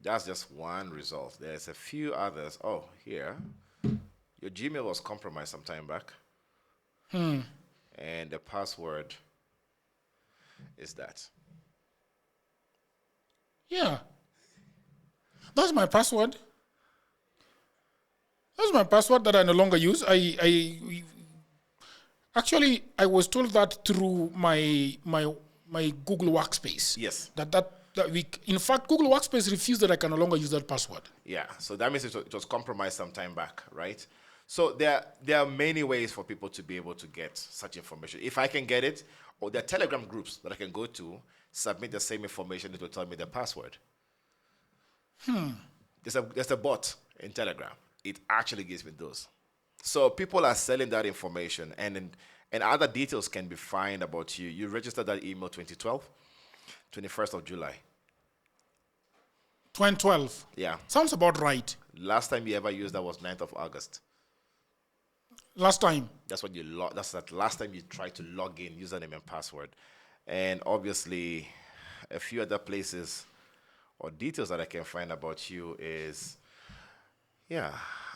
that's just one result. There's a few others. Oh, here. Your Gmail was compromised some time back. And the password is that.
Yeah. That's my password. That's my password that I no longer use. Actually, I was told that through my Google Workspace.
Yes.
In fact, Google Workspace refused that I can no longer use that password.
Yeah, so that means it was compromised some time back, right? So there are many ways for people to be able to get such information. If I can get it, or there are Telegram groups that I can go to, submit the same information, it will tell me the password. There's a bot in Telegram. It actually gives me those. So people are selling that information, and other details can be found about you. You registered that email 2012, 21st of July.
2012.
Yeah.
Sounds about right.
Last time you ever used that was 9th of August.
Last time.
That's what that's the last time you tried to log in, username and password. And obviously, a few other places or details that I can find about you is,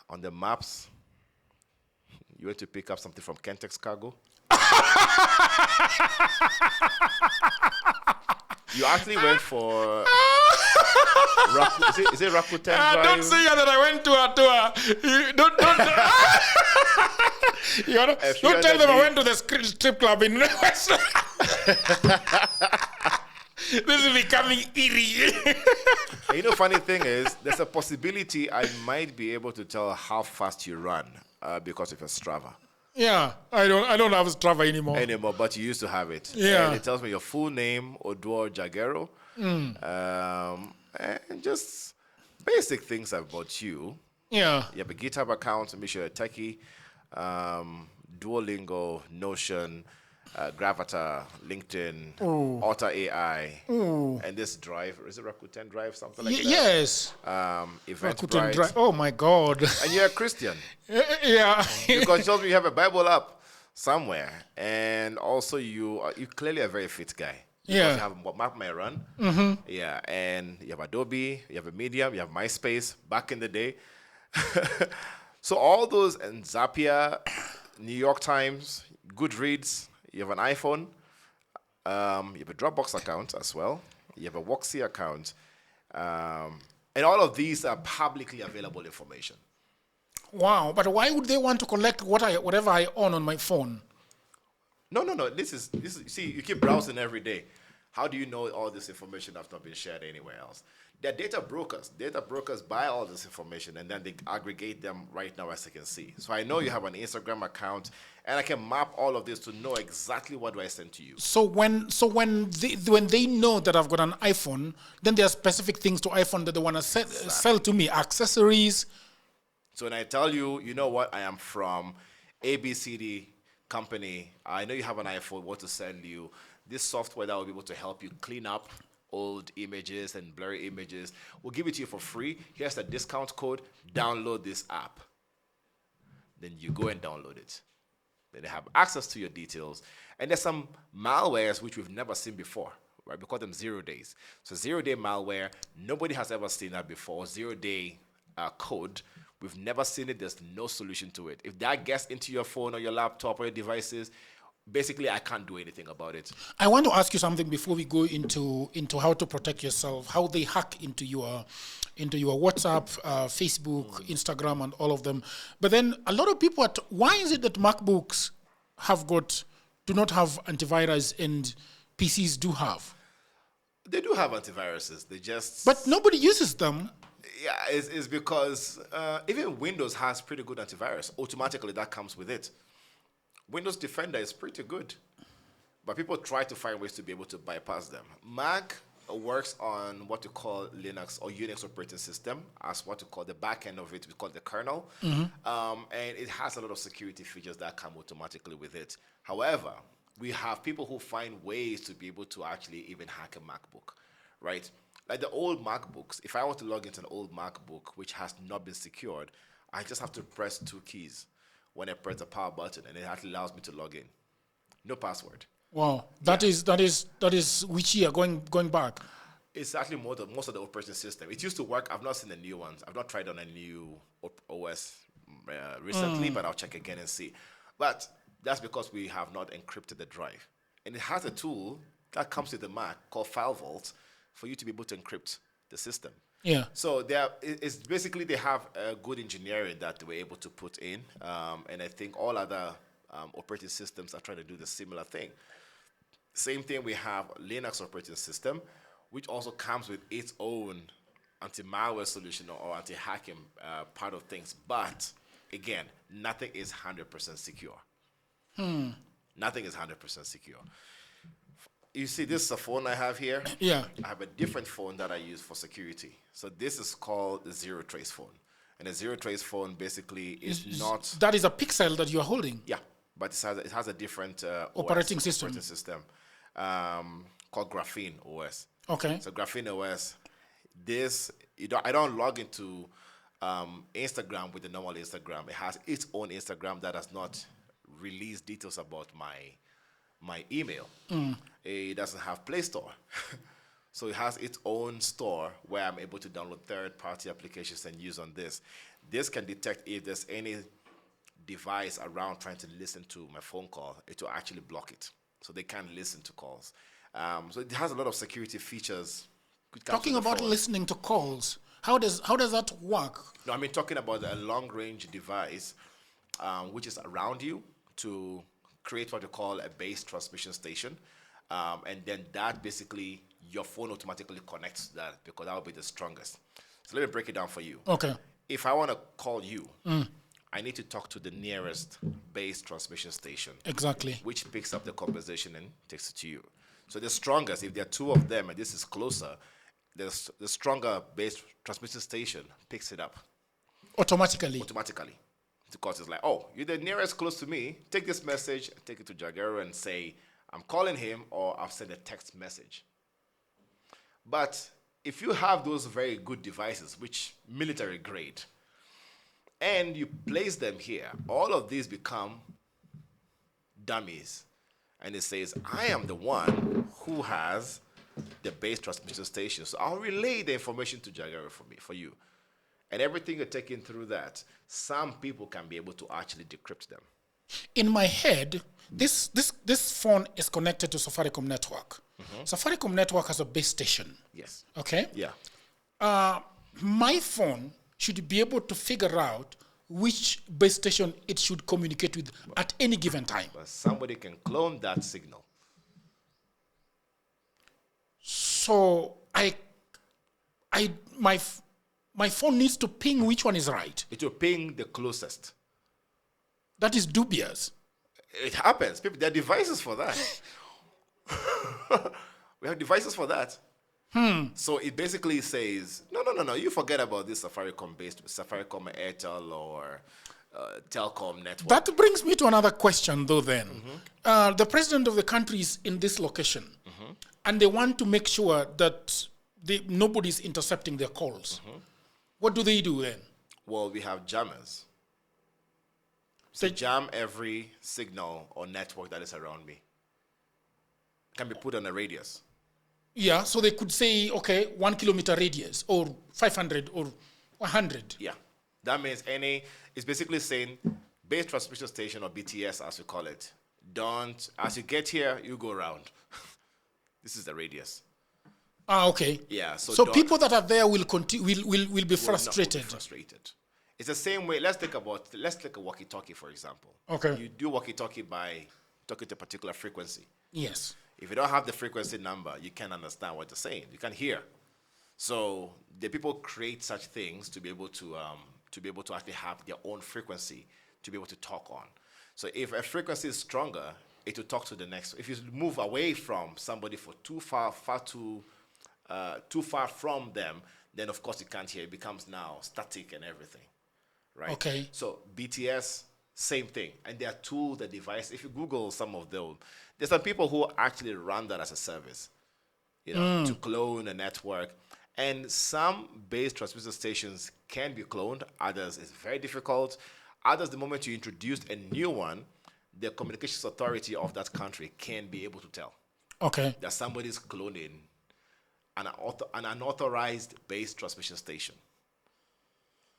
on the maps, you went to pick up something from Kentex Cargo. You actually went for is it Rakuten Drive?
Don't say that I went to a tour. Don't tell them I went to the strip club in West. This is becoming eerie.
And funny thing is, there's a possibility I might be able to tell how fast you run because of your Strava.
Yeah, I don't have Strava anymore.
But you used to have it.
Yeah.
And it tells me your full name, Odwor Jagero, and just basic things about you.
Yeah.
You have a GitHub account, make sure you're techie, Duolingo, Notion, Gravatar, LinkedIn, Otter AI, and this drive, is it Rakuten Drive, something like that?
Yes.
Eventbrite.
Drive. Oh my God.
And you're a Christian.
Yeah.
Because it tells me you have a Bible up somewhere, and also you clearly are a very fit guy.
Yeah.
You have Map My Run. Yeah, and you have Adobe, you have a Medium, you have MySpace back in the day. So all those, and Zapier, New York Times, Goodreads, you have an iPhone, you have a Dropbox account as well, you have a Voxy account, and all of these are publicly available information.
Wow, but why would they want to collect whatever I own on my phone?
No. This is. See, you keep browsing every day. How do you know all this information has not been shared anywhere else? They're data brokers. Data brokers buy all this information and then they aggregate them right now, as I can see. So I know you have an Instagram account, and I can map all of this to know exactly what do I send to you.
So when they know that I've got an iPhone, then there are specific things to iPhone that they want to sell to me, accessories.
So when I tell you, you know what, I am from ABCD company, I know you have an iPhone, what to send you, this software that will be able to help you clean up old images and blurry images, we'll give it to you for free. Here's the discount code, download this app. Then you go and download it. Then they have access to your details. And there's some malwares which we've never seen before, right? We call them 0 days. So 0-day malware, nobody has ever seen that before. 0-day code, we've never seen it. There's no solution to it. If that gets into your phone or your laptop or your devices, basically I can't do anything about it.
I want to ask you something before we go into how to protect yourself, how they hack into your WhatsApp, Facebook, Instagram, and all of them. But then a lot of people why is it that MacBooks do not have antivirus and PCs do have?
They do have antiviruses.
But nobody uses them.
Yeah, it's because even Windows has pretty good antivirus. Automatically, that comes with it. Windows Defender is pretty good, but people try to find ways to be able to bypass them. Mac works on what you call Linux or Unix operating system, as what you call the back end of it, we call it the kernel, and it has a lot of security features that come automatically with it. However, we have people who find ways to be able to actually even hack a MacBook, right? Like the old MacBooks, if I want to log into an old MacBook which has not been secured, I just have to press 2 keys when I press the power button, and it actually allows me to log in. No password.
Wow, that is which year going back?
It's actually most of the operating system. It used to work. I've not seen the new ones. I've not tried on a new OS recently, but I'll check again and see. But that's because we have not encrypted the drive. And it has a tool that comes with the Mac called File Vault for you to be able to encrypt the system.
Yeah.
So it's basically they have good engineering that they were able to put in, and I think all other operating systems are trying to do the similar thing. Same thing, we have Linux operating system, which also comes with its own anti-malware solution or anti-hacking part of things. But again, nothing is 100% secure. Nothing is 100% secure. You see, this is a phone I have here.
Yeah.
I have a different phone that I use for security. So this is called the Zero Trace phone. And a Zero Trace phone basically is not...
That is a pixel that you are holding?
Yeah, but it has a different
operating system
called Graphene OS.
Okay.
So Graphene OS, I don't log into Instagram with the normal Instagram. It has its own Instagram that does not release details about my email. It doesn't have Play Store. So it has its own store where I'm able to download third-party applications and use on this. This can detect if there's any device around trying to listen to my phone call. It will actually block it. So they can't listen to calls. So it has a lot of security features.
Talking about listening to calls, how does that work?
No, I mean talking about a long-range device which is around you to create what you call a base transmission station. And then that basically, your phone automatically connects to that because that will be the strongest. So let me break it down for you.
Okay.
If I want to call you, I need to talk to the nearest base transmission station.
Exactly.
Which picks up the conversation and takes it to you. So the strongest, if there are two of them and this is closer, the stronger base transmission station picks it up.
Automatically.
Because it's like, oh, you're the nearest close to me. Take this message, take it to Jagero and say, I'm calling him, or I'll send a text message. But if you have those very good devices, which military grade, and you place them here, all of these become dummies. And it says, I am the one who has the base transmission station. So I'll relay the information to Jagero for you. And everything you're taking through that, some people can be able to actually decrypt them.
In my head, this phone is connected to Safaricom network. Safaricom network has a base station.
Yes.
Okay?
Yeah.
My phone should be able to figure out which base station it should communicate with at any given time.
But somebody can clone that signal.
So my phone needs to ping which one is right.
It will ping the closest.
That is dubious.
It happens. People, there are devices for that. We have devices for that. So it basically says, no, you forget about this Safaricom-based, Safaricom, Airtel, or Telcom network.
That brings me to another question, though, then. The president of the country is in this location, and they want to make sure that nobody's intercepting their calls. What do they do then?
Well, we have jammers. So jam every signal or network that is around me. It can be put on a radius.
Yeah, so they could say, okay, 1 kilometer radius, or 500, or 100.
Yeah, that means it's basically saying base transmission station, or BTS as we call it, as you get here, you go around. This is the radius.
Okay.
Yeah.
So people that are there will be frustrated.
It's the same way. Let's take a walkie-talkie, for example.
Okay.
You do walkie-talkie by talking to a particular frequency.
Yes.
If you don't have the frequency number, you can't understand what they're saying. You can't hear. So the people create such things to be able to actually have their own frequency to be able to talk on. So if a frequency is stronger, it will talk to the next. If you move away from somebody for too far from them, then of course you can't hear. It becomes now static and everything, right?
Okay.
So BTS, same thing. And there are tools, the device. If you Google some of them, there's some people who actually run that as a service, to clone a network. And some base transmission stations can be cloned. Others, it's very difficult. Others, the moment you introduce a new one, the communications authority of that country can be able to tell.
Okay.
That somebody's cloning an unauthorized base transmission station.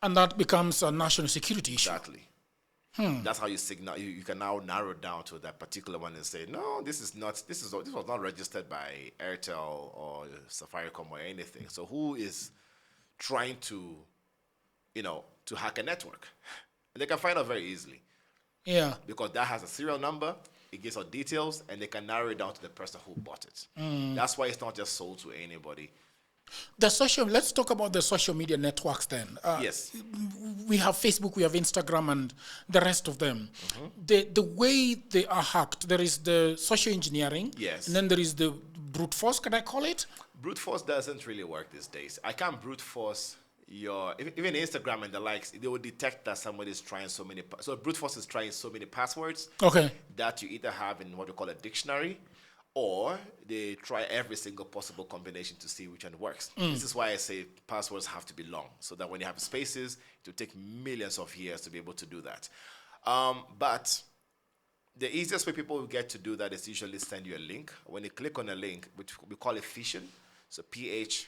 And that becomes a national security issue.
Exactly. That's how you signal. You can now narrow down to that particular one and say, no, this was not registered by Airtel or Safaricom or anything. So who is trying to, to hack a network? And they can find out very easily.
Yeah.
Because that has a serial number, it gives out details, and they can narrow it down to the person who bought it. That's why it's not just sold to anybody.
Let's talk about the social media networks then.
Yes.
We have Facebook, we have Instagram, and the rest of them. The way they are hacked, there is the social engineering.
Yes.
And then there is the brute force, can I call it?
Brute force doesn't really work these days. I can't brute force even Instagram and the likes. They will detect that somebody is trying so brute force is trying so many passwords.
Okay.
That you either have in what we call a dictionary, or they try every single possible combination to see which one works. This is why I say passwords have to be long, so that when you have spaces, it will take millions of years to be able to do that. But the easiest way people will get to do that is usually send you a link. When you click on a link, which we call it phishing, so phishing.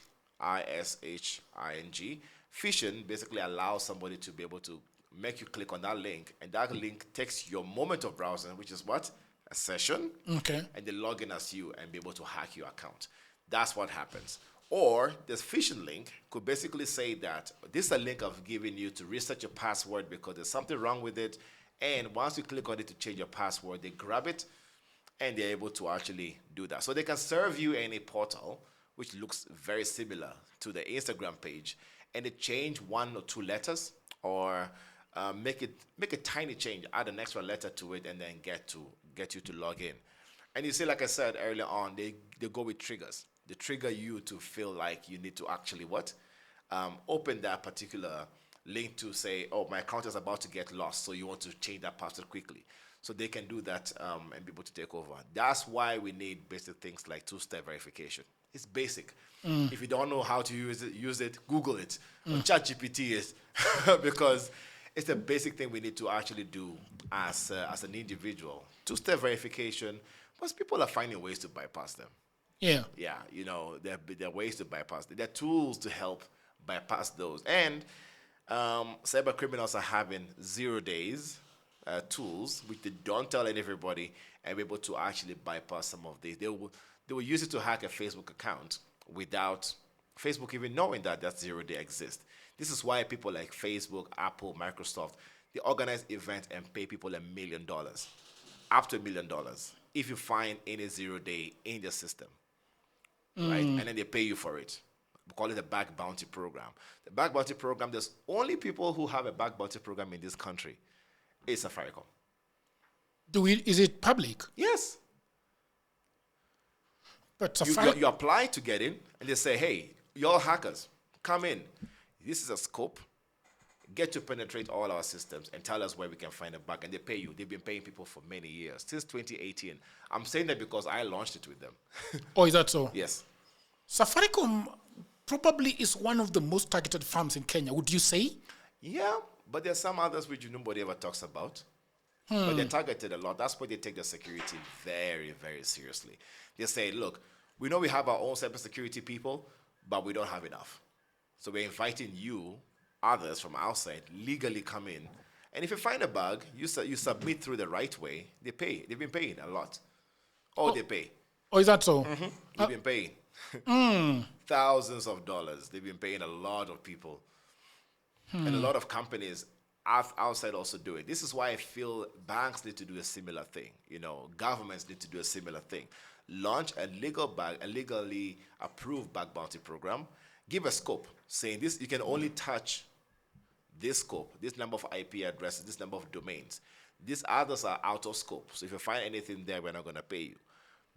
Phishing basically allows somebody to be able to make you click on that link, and that link takes your moment of browsing, which is what? A session.
Okay.
And they log in as you and be able to hack your account. That's what happens. Or this phishing link could basically say that this is a link I've given you to reset your password because there's something wrong with it. And once you click on it to change your password, they grab it and they're able to actually do that. So they can serve you any portal which looks very similar to the Instagram page, and they change 1 or 2 letters, or make a tiny change, add an extra letter to it, and then get you to log in. And you see, like I said earlier on, they go with triggers. They trigger you to feel like you need to actually open that particular link to say, oh, my account is about to get lost, so you want to change that password quickly. So they can do that and be able to take over. That's why we need basic things like 2-step verification. It's basic. If you don't know how to use it, Google it. Or ChatGPT it, because it's a basic thing we need to actually do as an individual. 2-step verification, most people are finding ways to bypass them.
Yeah.
Yeah, there are ways to bypass them. There are tools to help bypass those. And cyber criminals are having 0 days tools, which they don't tell everybody, and be able to actually bypass some of these. They will use it to hack a Facebook account without Facebook even knowing that 0 day exists. This is why people like Facebook, Apple, Microsoft, they organize events and pay people $1 million, up to $1 million, if you find any 0 day in the system, right? And then they pay you for it. We call it a back bounty program. The back bounty program, there's only people who have a back bounty program in this country. It's Safaricom.
Is it public?
Yes.
But
you apply to get in, and they say, hey, you're hackers, come in. This is a scope. Get to penetrate all our systems and tell us where we can find a bug. And they pay you. They've been paying people for many years, since 2018. I'm saying that because I launched it with them.
Oh, is that so?
Yes.
Safaricom probably is one of the most targeted firms in Kenya, would you say?
Yeah, but there's some others which nobody ever talks about. But they're targeted a lot. That's why they take their security very, very seriously. They say, look, we know we have our own cybersecurity people, but we don't have enough. So we're inviting you, others from outside, legally come in. And if you find a bug, you submit through the right way, they pay. They've been paying a lot. They pay.
Oh, is that so?
They've been paying. Thousands of dollars. They've been paying a lot of people. And a lot of companies outside also do it. This is why I feel banks need to do a similar thing. Governments need to do a similar thing. Launch a legally approved bug bounty program. Give a scope saying this, you can only touch this scope, this number of IP addresses, this number of domains. These others are out of scope. So if you find anything there, we're not going to pay you.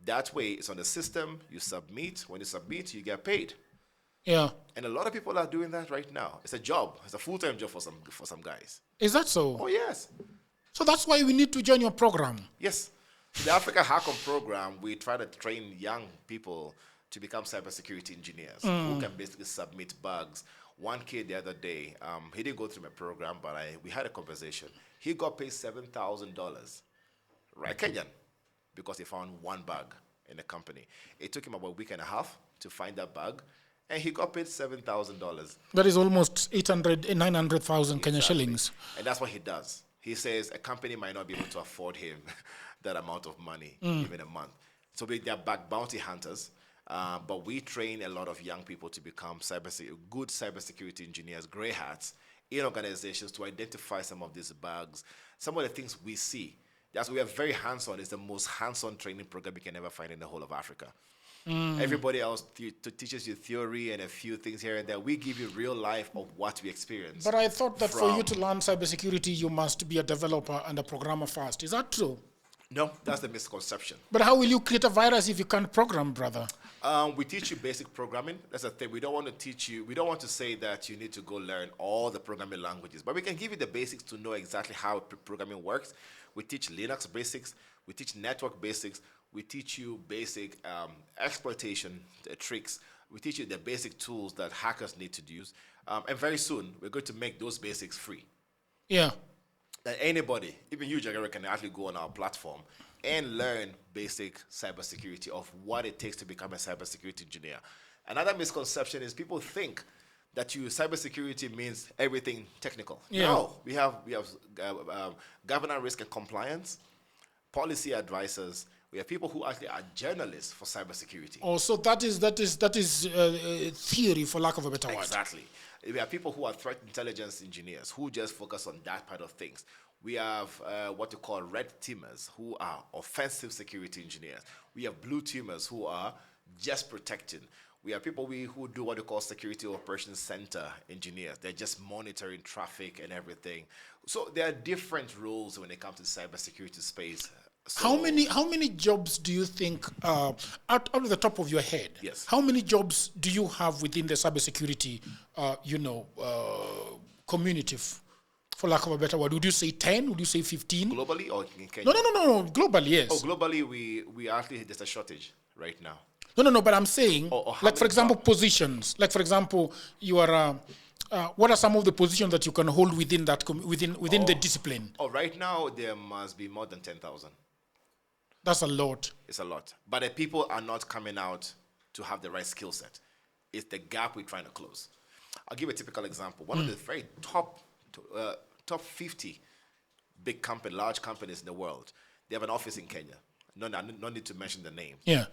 That way, it's on the system. You submit. When you submit, you get paid.
Yeah.
And a lot of people are doing that right now. It's a job. It's a full-time job for some guys.
Is that so?
Oh, yes.
So that's why we need to join your program.
Yes. The Africa Hacker program, we try to train young people to become cybersecurity engineers who can basically submit bugs. One kid the other day, he didn't go through my program, but we had a conversation. He got paid $7,000, right, Kenyan, because he found one bug in the company. It took him about a week and a half to find that bug, and he got paid $7,000.
That is almost 900,000 Kenya shillings.
And that's what he does. He says a company might not be able to afford him that amount of money even a month. So they're back bounty hunters. But we train a lot of young people to become good cybersecurity engineers, gray hats, in organizations to identify some of these bugs, some of the things we see. That's why we are very hands-on. It's the most hands-on training program you can ever find in the whole of Africa. Everybody else teaches you theory and a few things here and there. We give you real life of what we experience.
But I thought that for you to learn cybersecurity, you must be a developer and a programmer first. Is that true?
No, that's the misconception.
But how will you create a virus if you can't program, brother?
We teach you basic programming. That's the thing. We don't want to teach you, we don't want to say that you need to go learn all the programming languages, but we can give you the basics to know exactly how programming works. We teach Linux basics. We teach network basics. We teach you basic exploitation tricks. We teach you the basic tools that hackers need to use. And very soon, we're going to make those basics free.
Yeah.
That anybody, even you, Jagger, can actually go on our platform and learn basic cybersecurity of what it takes to become a cybersecurity engineer. Another misconception is people think that cybersecurity means everything technical.
Yeah.
No, we have governance, risk and compliance, policy advisors. We have people who actually are journalists for cybersecurity.
Oh, so that is theory, for lack of a better word.
Exactly. We have people who are threat intelligence engineers who just focus on that part of things. We have what you call red teamers who are offensive security engineers. We have blue teamers who are just protecting. We have people who do what we call security operations center engineers. They're just monitoring traffic and everything. So there are different roles when it comes to cybersecurity space. So
how many jobs do you think, out of the top of your head,
yes,
how many jobs do you have within the cybersecurity, community, for lack of a better word? Would you say 10? Would you say 15?
Globally or in Kenya?
No. Globally, yes.
Oh, globally, we actually, there's a shortage right now.
No, but I'm saying, like, for example, positions. Like, for example, you are... what are some of the positions that you can hold within that within the discipline?
Oh, right now there must be more than 10,000.
That's a lot.
It's a lot. But the people are not coming out to have the right skill set. It's the gap we're trying to close. I'll give a typical example. One of the very top 50 large companies in the world, they have an office in Kenya. No need to mention the name.
Yeah.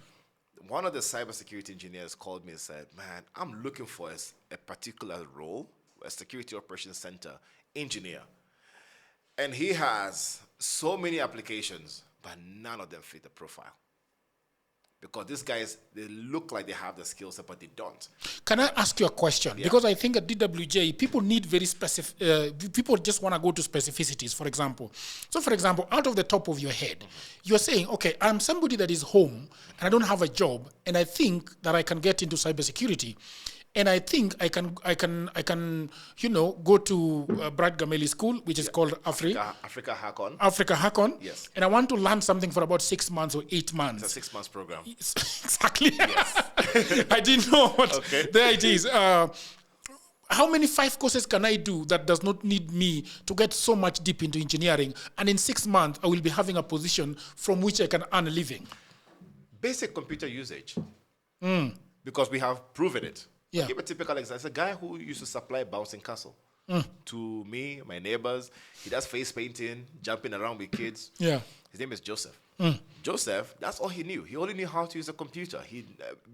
One of the cybersecurity engineers called me and said, man, I'm looking for a particular role, a security operations center engineer. And he has so many applications, but none of them fit the profile. Because these guys, they look like they have the skill set, but they don't.
Can I ask you a question? Yeah. Because I think at DWJ, people need very specific, people just want to go to specificities, for example. So, for example, out of the top of your head, you're saying, okay, I'm somebody that is home, and I don't have a job, and I think that I can get into cybersecurity. And I think I can, go to Brad Gameli School, which is called
Africa Hackon.
Africa Hackon.
Yes.
And I want to learn something for about 6 months or 8 months.
It's a 6 months program.
Exactly.
Yes.
I didn't know what
okay.
There it is. How many 5 courses can I do that does not need me to get so much deep into engineering? And in 6 months, I will be having a position from which I can earn a living.
Basic computer usage. Because we have proven it.
Yeah.
I'll give a typical example. It's a guy who used to supply bouncing castle to me, my neighbors. He does face painting, jumping around with kids.
Yeah.
His name is Joseph. Joseph, that's all he knew. He only knew how to use a computer.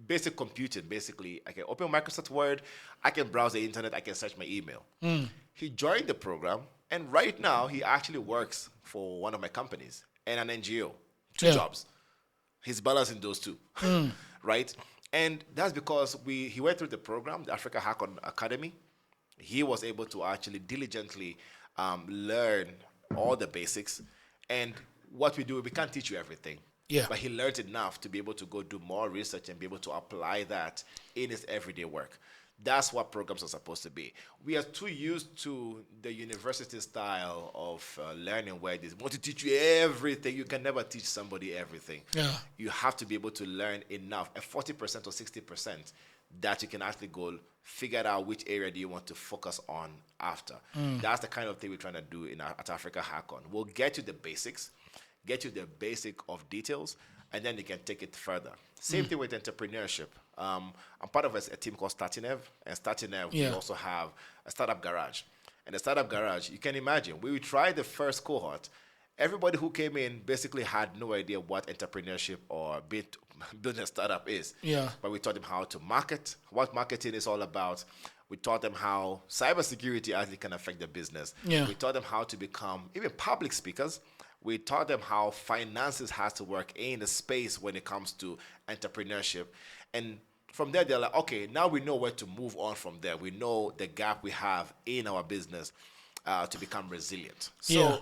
Basic computing, basically. I can open Microsoft Word, I can browse the internet, I can search my email. He joined the program, and right now he actually works for one of my companies and an NGO. 2 jobs. He's balancing those 2, right? And that's because he went through the program, the Africa Hackon Academy. He was able to actually diligently learn all the basics. And what we do, we can't teach you everything.
Yeah.
But he learned enough to be able to go do more research and be able to apply that in his everyday work. That's what programs are supposed to be. We are too used to the university style of learning where they want to teach you everything. You can never teach somebody everything.
Yeah.
You have to be able to learn enough, a 40% or 60%, that you can actually go figure out which area do you want to focus on after. That's the kind of thing we're trying to do at Africa Hackon. We'll get you the basics, get you the basic of details, and then you can take it further. Same thing with entrepreneurship. I'm part of a team called Statinev, and Statinev, we also have a startup garage. and the startup garage, you can imagine, we tried the first cohort. Everybody who came in basically had no idea what entrepreneurship or building a startup is.
Yeah.
But we taught them how to market, what marketing is all about. We taught them how cybersecurity actually can affect their business.
Yeah.
We taught them how to become even public speakers. We taught them how finances has to work in the space when it comes to entrepreneurship. And from there, they're like, okay, now we know where to move on from there. We know the gap we have in our business to become resilient. So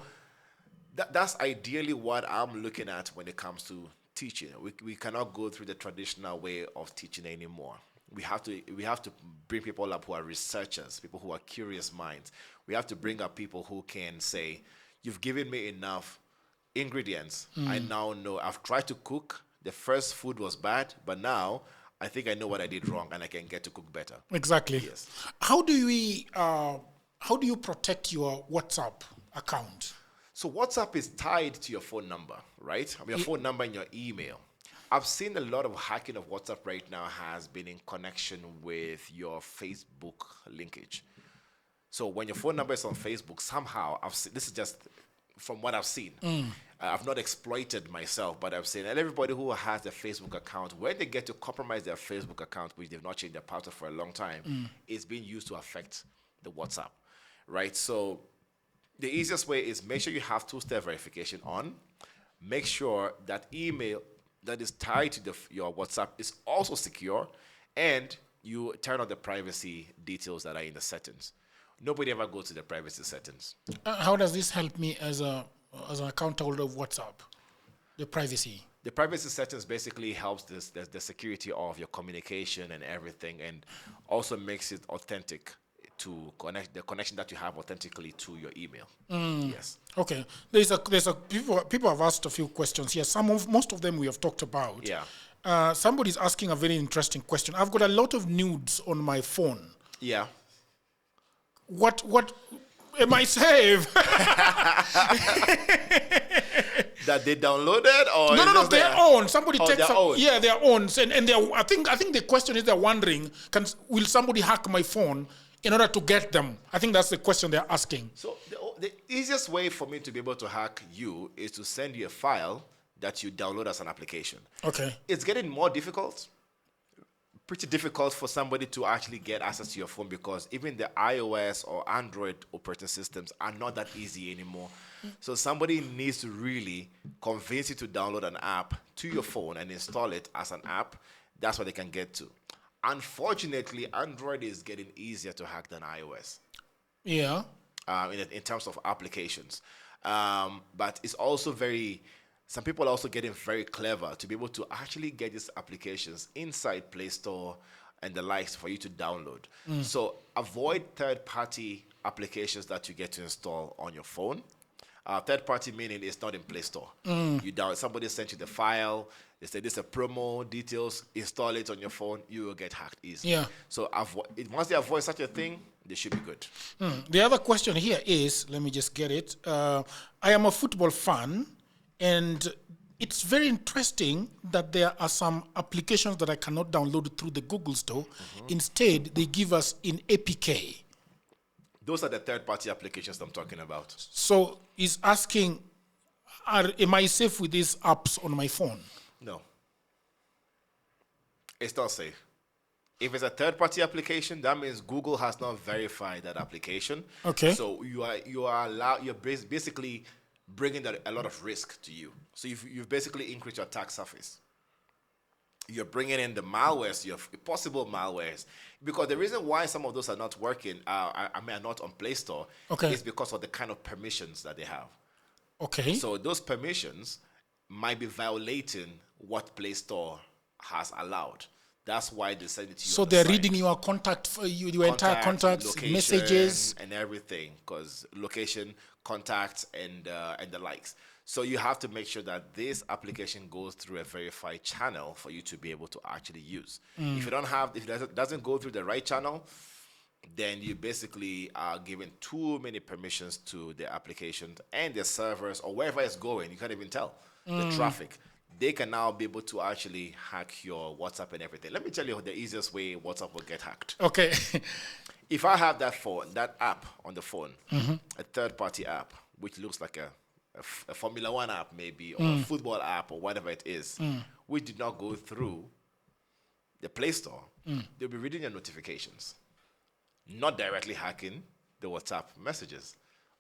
that's ideally what I'm looking at when it comes to teaching. We cannot go through the traditional way of teaching anymore. We have to bring people up who are researchers, people who are curious minds. We have to bring up people who can say, you've given me enough ingredients. I now know. I've tried to cook. The first food was bad, but now I think I know what I did wrong and I can get to cook better.
Exactly.
Yes.
How do you protect your WhatsApp account?
So WhatsApp is tied to your phone number, right? I mean, your phone number and your email. I've seen a lot of hacking of WhatsApp right now has been in connection with your Facebook linkage. So when your phone number is on Facebook, somehow, this is just from what I've seen. I've not exploited myself, but I've seen, and everybody who has a Facebook account, when they get to compromise their Facebook account, which they've not changed their password for a long time, is being used to affect the WhatsApp, right? So the easiest way is make sure you have two-step verification on. Make sure that email that is tied to your WhatsApp is also secure, and you turn on the privacy details that are in the settings. Nobody ever goes to the privacy settings.
How does this help me as an account holder of WhatsApp? The privacy.
The privacy settings basically helps the security of your communication and everything, and also makes it authentic to connect the connection that you have authentically to your email. Yes.
Okay. There's a people have asked a few questions here. Most of them we have talked about.
Yeah.
Somebody's asking a very interesting question. I've got a lot of nudes on my phone.
Yeah.
What am I safe?
That they downloaded or
no, their own. Somebody takes
their own.
Yeah, their own. And I think the question is they're wondering, will somebody hack my phone in order to get them? I think that's the question they're asking.
So the easiest way for me to be able to hack you is to send you a file that you download as an application.
Okay.
It's getting more difficult. Pretty difficult for somebody to actually get access to your phone because even the iOS or Android operating systems are not that easy anymore. So somebody needs to really convince you to download an app to your phone and install it as an app. That's what they can get to. Unfortunately, Android is getting easier to hack than iOS.
Yeah.
In terms of applications. But it's also some people are also getting very clever to be able to actually get these applications inside Play Store and the likes for you to download. So avoid third-party applications that you get to install on your phone. Third-party meaning it's not in Play Store. Somebody sent you the file. They say this is a promo, details, install it on your phone, you will get hacked easily.
Yeah.
So once they avoid such a thing, they should be good.
The other question here is, let me just get it. I am a football fan, and it's very interesting that there are some applications that I cannot download through the Google Store. Instead, they give us in APK.
Those are the third-party applications I'm talking about.
So he's asking, am I safe with these apps on my phone?
No. It's not safe. If it's a third-party application, that means Google has not verified that application.
Okay.
So you're basically bringing a lot of risk to you. So you've basically increased your attack surface. You're bringing in the malwares, your possible malwares. Because the reason why some of those are not working, are not on Play Store, is because of the kind of permissions that they have.
Okay.
So those permissions might be violating what Play Store has allowed. That's why they send it to you.
So they're reading your your entire contacts, messages,
and everything, because location, contacts, and the likes. So you have to make sure that this application goes through a verified channel for you to be able to actually use. If it doesn't go through the right channel, then you basically are giving too many permissions to the application and the servers or wherever it's going. You can't even tell the traffic. they can now be able to actually hack your WhatsApp and everything. Let me tell you the easiest way WhatsApp will get hacked.
Okay.
If I have that app on the phone, a third-party app, which looks like a Formula One app maybe, or a football app, or whatever it is, which did not go through the Play Store, they'll be reading your notifications, not directly hacking the WhatsApp messages,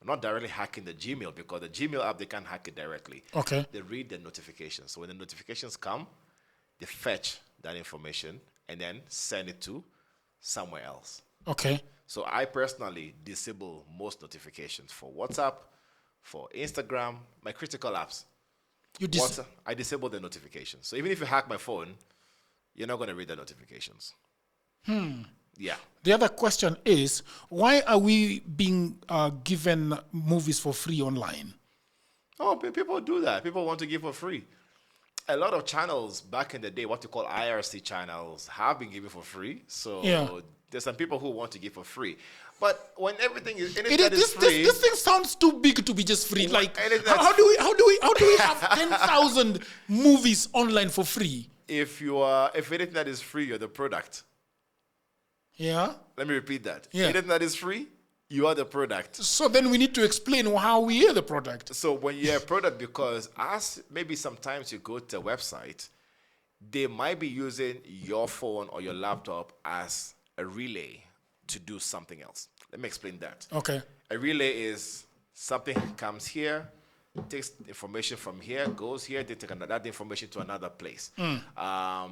not directly hacking the Gmail, because the Gmail app, they can't hack it directly.
Okay.
They read the notifications. So when the notifications come, they fetch that information and then send it to somewhere else.
Okay.
So I personally disable most notifications for WhatsApp, for Instagram, my critical apps. WhatsApp, I disable the notifications. So even if you hack my phone, you're not going to read the notifications. Yeah.
The other question is, why are we being given movies for free online?
Oh, people do that. People want to give for free. A lot of channels back in the day, what you call IRC channels, have been given for free. So there's some people who want to give for free. But when everything is free,
this thing sounds too big to be just free. Like, how do we have 10,000 movies online for free?
If anything that is free, you're the product.
Yeah.
Let me repeat that.
Yeah.
Anything that is free, you are the product.
So then we need to explain how we are the product.
So when you're a product, because maybe sometimes you go to a website, they might be using your phone or your laptop as a relay to do something else. Let me explain that.
Okay.
A relay is something comes here, takes information from here, goes here, they take that information to another place.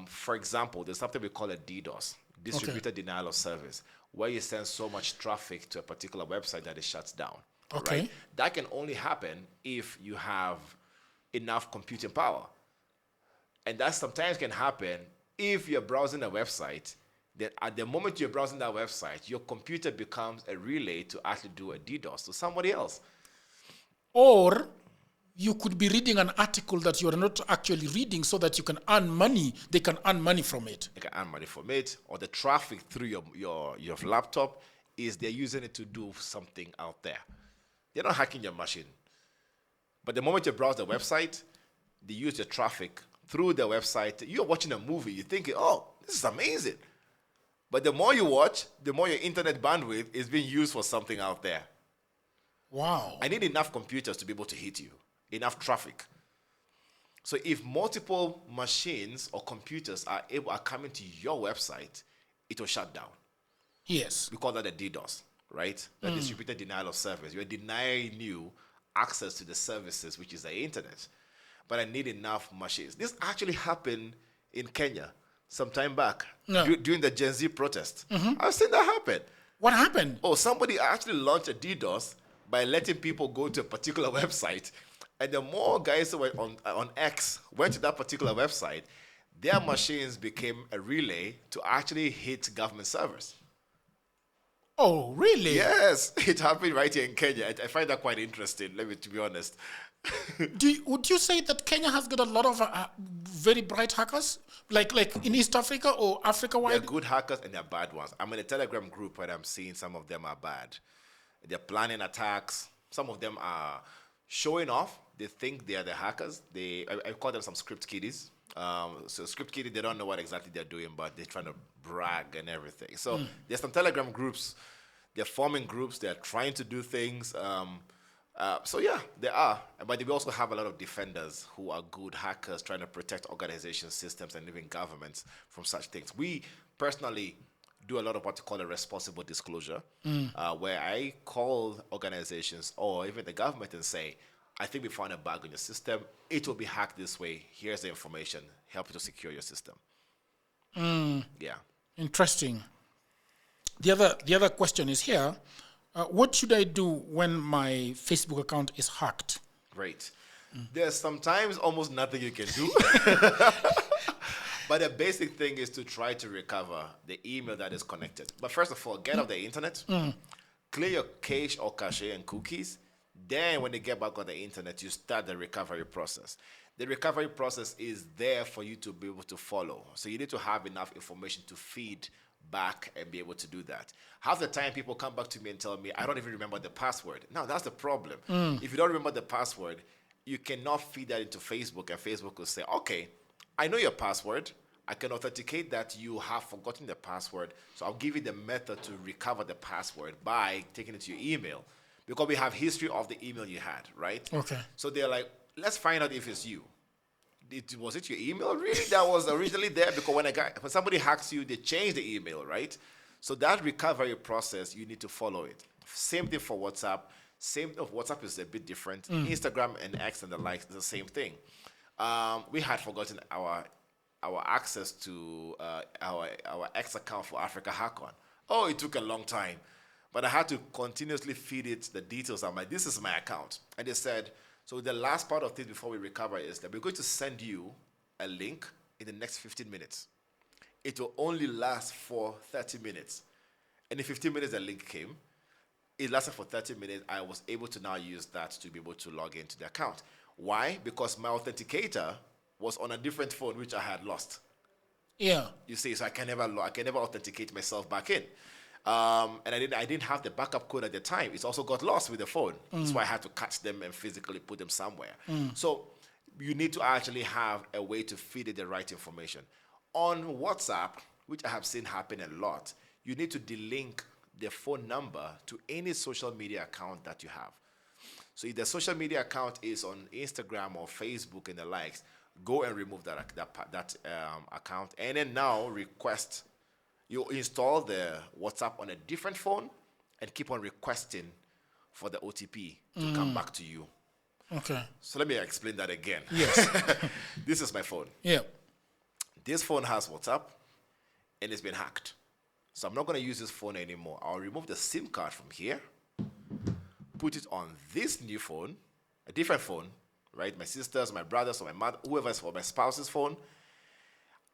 For example, there's something we call a DDoS, distributed denial of service, where you send so much traffic to a particular website that it shuts down.
Okay.
Right? That can only happen if you have enough computing power. And that sometimes can happen if you're browsing a website, then at the moment you're browsing that website, your computer becomes a relay to actually do a DDoS to somebody else.
Or you could be reading an article that you are not actually reading so that you can earn money. They can earn money from it.
They can earn money from it, or the traffic through your laptop is they're using it to do something out there. They're not hacking your machine. But the moment you browse the website, they use your traffic through the website. You're watching a movie, you're thinking, oh, this is amazing. But the more you watch, the more your internet bandwidth is being used for something out there.
Wow.
I need enough computers to be able to hit you, enough traffic. So if multiple machines or computers are coming to your website, it will shut down.
Yes.
We call that a DDoS, right? The distributed denial of service. You're denying you access to the services, which is the internet. But I need enough machines. This actually happened in Kenya some time back during the Gen Z protest. I've seen that happen.
What happened?
Oh, somebody actually launched a DDoS by letting people go to a particular website. And the more guys who were on X went to that particular website, their machines became a relay to actually hit government servers.
Oh, really?
Yes, it happened right here in Kenya. I find that quite interesting, to be honest.
Would you say that Kenya has got a lot of very bright hackers, like in East Africa or Africa-wide?
They're good hackers and they're bad ones. I'm in a Telegram group where I'm seeing some of them are bad. They're planning attacks. Some of them are showing off. They think they are the hackers. I call them some script kiddies. So script kiddie, they don't know what exactly they're doing, but they're trying to brag and everything. So there's some Telegram groups. They're forming groups. They're trying to do things. So yeah, they are. But we also have a lot of defenders who are good hackers trying to protect organizations, systems, and even governments from such things. We personally do a lot of what you call a responsible disclosure, where I call organizations or even the government and say, I think we found a bug in your system. It will be hacked this way. Here's the information. Help you to secure your system. Yeah.
Interesting. The other question is here. What should I do when my Facebook account is hacked?
Great. There's sometimes almost nothing you can do. But the basic thing is to try to recover the email that is connected. But first of all, get off the internet, clear your cache or cache and cookies. Then when they get back on the internet, you start the recovery process. The recovery process is there for you to be able to follow. So you need to have enough information to feed back and be able to do that. Half the time people come back to me and tell me, I don't even remember the password. Now that's the problem. If you don't remember the password, you cannot feed that into Facebook, and Facebook will say, okay, I know your password. I can authenticate that you have forgotten the password, so I'll give you the method to recover the password by taking it to your email, because we have history of the email you had, right?
Okay.
So they're like, let's find out if it's you. Was it your email really that was originally there? Because when somebody hacks you, they change the email, right? So that recovery process, you need to follow it. Same thing for WhatsApp. WhatsApp is a bit different. Instagram and X and the likes is the same thing. We had forgotten our access to our X account for Africa Hackon. Oh, it took a long time, but I had to continuously feed it the details. I'm like, this is my account, and they said, so the last part of this before we recover is that we're going to send you a link in the next 15 minutes. It will only last for 30 minutes. And in 15 minutes, the link came. It lasted for 30 minutes. I was able to now use that to be able to log into the account. Why? Because my authenticator was on a different phone, which I had lost.
Yeah.
You see, so I can never authenticate myself back in. And I didn't have the backup code at the time. It also got lost with the phone. That's why I had to catch them and physically put them somewhere. So you need to actually have a way to feed it the right information. On WhatsApp, which I have seen happen a lot, you need to delink the phone number to any social media account that you have. So if the social media account is on Instagram or Facebook and the likes, go and remove that account, and then now request. You install the WhatsApp on a different phone and keep on requesting for the OTP to come back to you.
Okay.
So let me explain that again.
Yes.
This is my phone.
Yeah.
This phone has WhatsApp, and it's been hacked. So I'm not going to use this phone anymore. I'll remove the SIM card from here, put it on this new phone, a different phone, right? My sister's, my brother's, or my mother, whoever's, or my spouse's phone.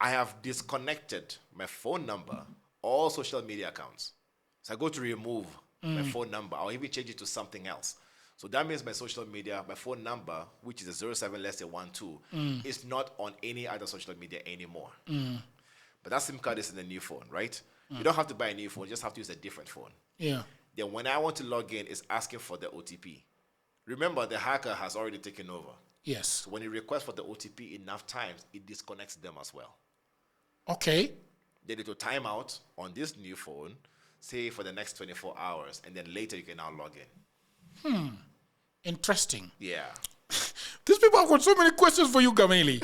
I have disconnected my phone number, all social media accounts. So I go to remove my phone number. I'll even change it to something else. So that means my social media, my phone number, which is a 07 less than 12, is not on any other social media anymore. But that SIM card is in the new phone, right? You don't have to buy a new phone. You just have to use a different phone.
Yeah.
Then when I want to log in, it's asking for the OTP. Remember, the hacker has already taken over.
Yes.
So when you request for the OTP enough times, it disconnects them as well.
Okay.
Then it will time out on this new phone, say for the next 24 hours, and then later you can now log in.
Interesting.
Yeah.
These people have got so many questions for you, Gameli.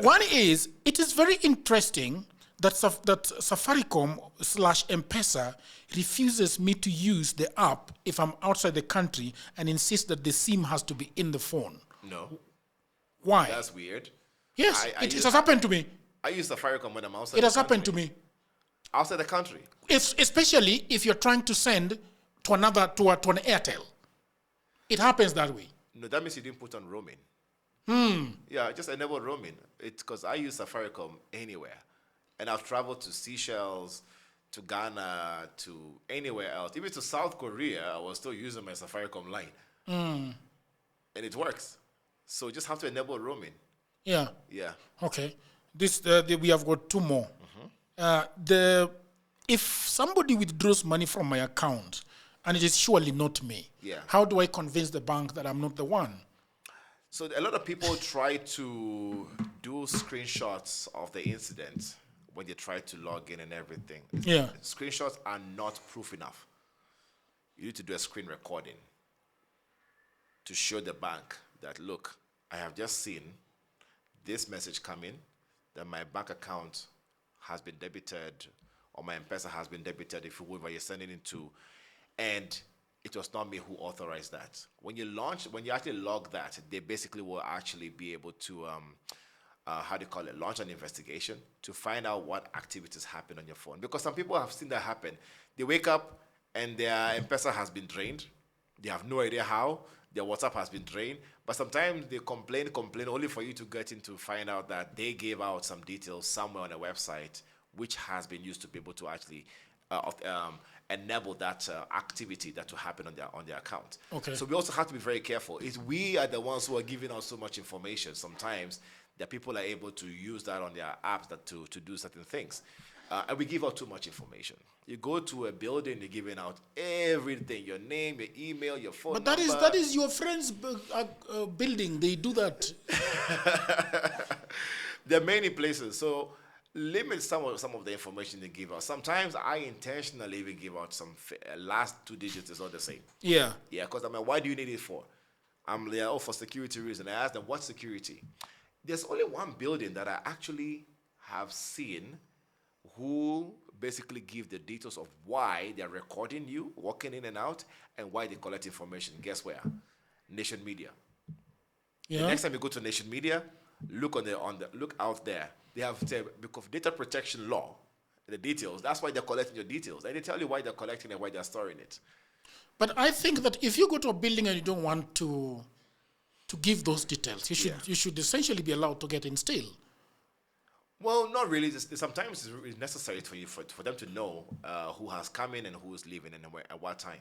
One is, it is very interesting that Safaricom / M-Pesa refuses me to use the app if I'm outside the country and insists that the SIM has to be in the phone.
No.
Why?
That's weird.
Yes, it has happened to me.
I use Safaricom when I'm outside.
It has happened to me.
Outside the country.
Especially if you're trying to send to an Airtel. It happens that way.
No, that means you didn't put on roaming. Yeah, just enable roaming. It's because I use Safaricom anywhere. And I've traveled to Seychelles, to Ghana, to anywhere else. Even to South Korea, I was still using my Safaricom line. And it works. So you just have to enable roaming.
Yeah.
Yeah.
Okay. We have got two more. If somebody withdraws money from my account, and it is surely not me, how do I convince the bank that I'm not the one?
So a lot of people try to do screenshots of the incident when they try to log in and everything.
Yeah.
Screenshots are not proof enough. You need to do a screen recording to show the bank that, look, I have just seen this message come in, that my bank account has been debited, or my M-Pesa has been debited, if whoever you're sending it to, and it was not me who authorized that. When you actually log that, they basically will actually be able to, launch an investigation to find out what activities happen on your phone. Because some people have seen that happen. They wake up and their M-Pesa has been drained. They have no idea how. Their WhatsApp has been drained. But sometimes they complain only for you to get in to find out that they gave out some details somewhere on a website which has been used to be able to actually enable that activity that will happen on their account.
Okay.
So we also have to be very careful. We are the ones who are giving out so much information sometimes that people are able to use that on their apps to do certain things. And we give out too much information. You go to a building, you're giving out everything, your name, your email, your phone
But
number.
that is your friend's building. They do that.
There are many places. So limit some of the information they give out. Sometimes I intentionally even give out some last 2 digits is not the same.
Yeah.
Yeah, because why do you need it for? I'm like, oh, for security reason. I asked them, what security? There's only one building that I actually have seen who basically give the details of why they're recording you, walking in and out, and why they collect information. Guess where? Nation Media.
Yeah.
The next time you go to Nation Media, look look out there. They have because of data protection law, the details. That's why they're collecting your details, and they tell you why they're collecting and why they're storing it.
But I think that if you go to a building and you don't want to give those details, you should essentially be allowed to get in still.
Well, not really. Sometimes it's necessary for them to know who has come in and who is leaving and where, at what time,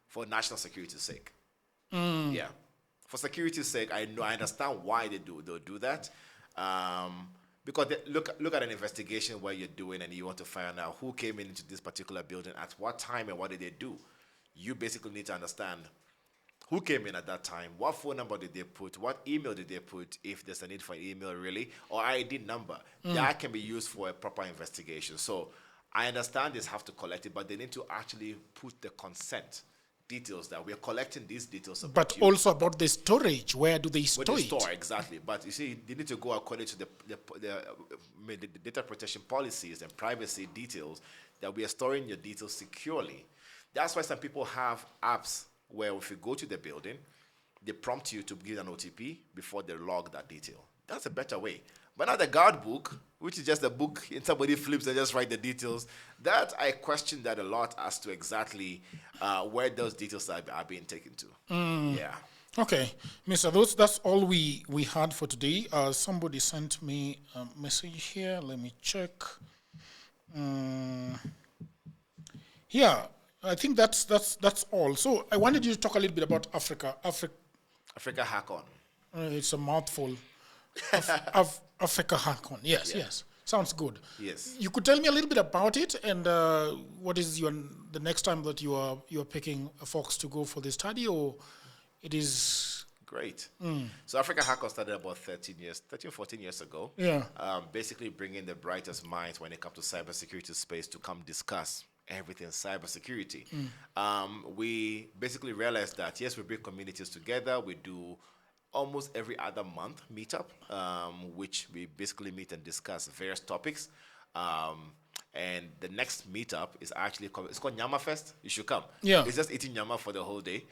for national security's sake. Yeah, for security's sake, I understand why they'll do that. Because look at an investigation where you're doing and you want to find out who came into this particular building at what time and what did they do. You basically need to understand who came in at that time, what phone number did they put, what email did they put, if there's a need for an email really, or ID number. That can be used for a proper investigation. So I understand this have to collect it, but they need to actually put the consent details that we are collecting these details about
But also about the storage. Where do they store it?
Exactly. But you see, they need to go according to the data protection policies and privacy details that we are storing your details securely. That's why some people have apps where if you go to the building, they prompt you to give an OTP before they log that detail. That's a better way. But now the guard book, which is just a book and somebody flips and just write the details, that I question that a lot as to exactly where those details are being taken to. Yeah.
Okay, Mr. That's all we had for today. Somebody sent me a message here. Let me check. Yeah, I think that's all. So I wanted you to talk a little bit about Africa.
Africa Hack On.
It's a mouthful. Africa Hack On. Yes, yes. Sounds good.
Yes.
You could tell me a little bit about it and what is the next time that you are picking folks to go for the study, or it is
great. So Africa Hack On started about 13, 14 years ago.
Yeah.
Basically bringing the brightest minds when it comes to cybersecurity space to come discuss everything cybersecurity. We basically realized that, yes, we bring communities together. We do almost every other month meetup, which we basically meet and discuss various topics. And the next meetup is actually it's called Nyama Fest. You should come.
Yeah.
It's just eating nyama for the whole day.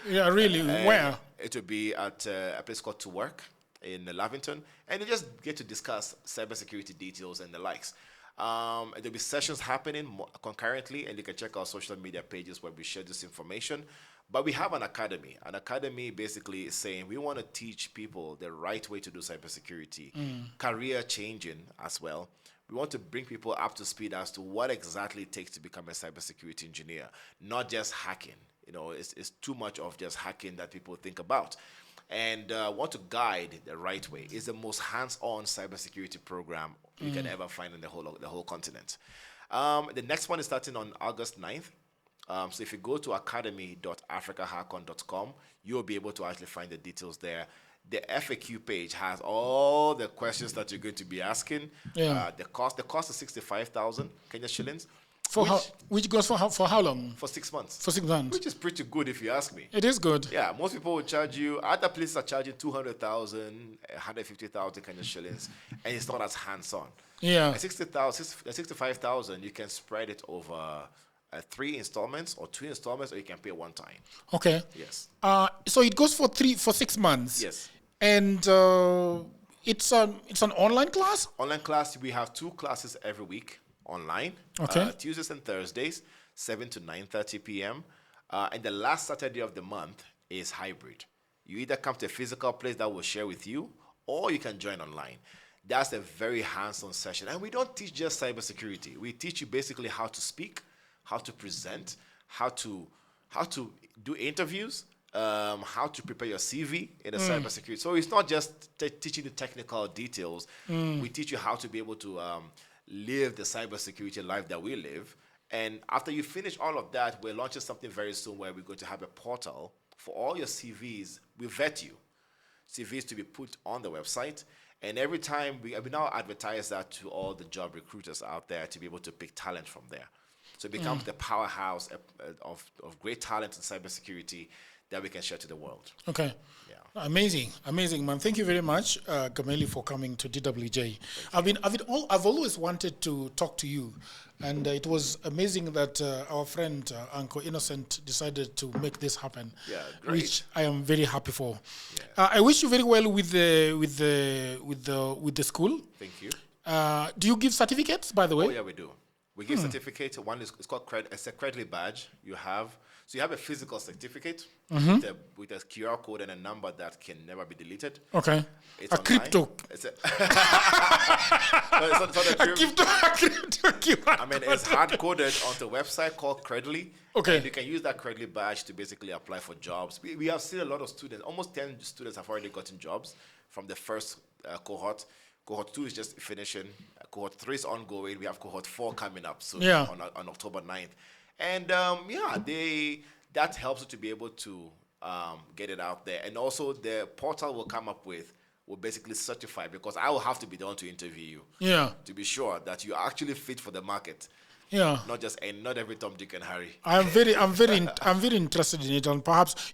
Yeah, really. Where?
It will be at a place called To Work in Lavington. And you just get to discuss cybersecurity details and the likes. There'll be sessions happening concurrently, and you can check our social media pages where we share this information. But we have an academy. An academy basically is saying we want to teach people the right way to do cybersecurity, career changing as well. We want to bring people up to speed as to what exactly it takes to become a cybersecurity engineer, not just hacking. You know, it's too much of just hacking that people think about. And want to guide the right way. It's the most hands-on cybersecurity program you can ever find in the whole continent. The next one is starting on August 9th. So if you go to academy.africahackon.com, you'll be able to actually find the details there. The FAQ page has all the questions that you're going to be asking.
Yeah.
The cost is 65,000 Kenya shillings.
Which goes for how long?
For 6 months.
For 6 months.
Which is pretty good if you ask me.
It is good.
Yeah, most people will charge you. Other places are charging 200,000, 150,000 Kenya shillings, and it's not as hands-on.
Yeah.
At 65,000, you can spread it over 3 installments or 2 installments, or you can pay one time.
Okay.
Yes.
So it goes for 6 months.
Yes.
And it's an online class?
Online class, we have 2 classes every week online.
Okay.
Tuesdays and Thursdays, 7 to 9:30 p.m. And the last Saturday of the month is hybrid. You either come to a physical place that will share with you, or you can join online. That's a very hands-on session. And we don't teach just cybersecurity. We teach you basically how to speak, how to present, how to do interviews, how to prepare your CV in a cybersecurity. So it's not just teaching the technical details. We teach you how to be able to live the cybersecurity life that we live. And after you finish all of that, we're launching something very soon where we're going to have a portal for all your CVs. We vet you. CVs to be put on the website. And every time we now advertise that to all the job recruiters out there to be able to pick talent from there. So it becomes the powerhouse of great talent in cybersecurity that we can share to the world.
Okay.
Yeah.
Amazing, man. Thank you very much, Gameli, for coming to DWJ. I've always wanted to talk to you, and it was amazing that our friend Uncle Innocent decided to make this happen.
Yeah, great.
Which I am very happy for.
Yeah.
I wish you very well with the school.
Thank you.
Do you give certificates, by the way?
Oh yeah, we do. We give certificates. One is it's called it's a credit badge. You have a physical certificate with a QR code and a number that can never be deleted.
Okay.
It's
a
online.
Crypto.
It's a crypto QR. I mean, it's hard coded onto a website called Credly.
Okay.
And you can use that Credly badge to basically apply for jobs. We have seen a lot of students. Almost 10 students have already gotten jobs from the first cohort. Cohort 2 is just finishing. Cohort 3 is ongoing. We have cohort 4 coming up soon on October 9th. And that helps you to be able to get it out there. And also the portal will basically certify, because I will have to be the one to interview you.
Yeah.
To be sure that you are actually fit for the market.
Yeah.
Not every Tom, Dick, and Harry.
I'm very interested in it, and perhaps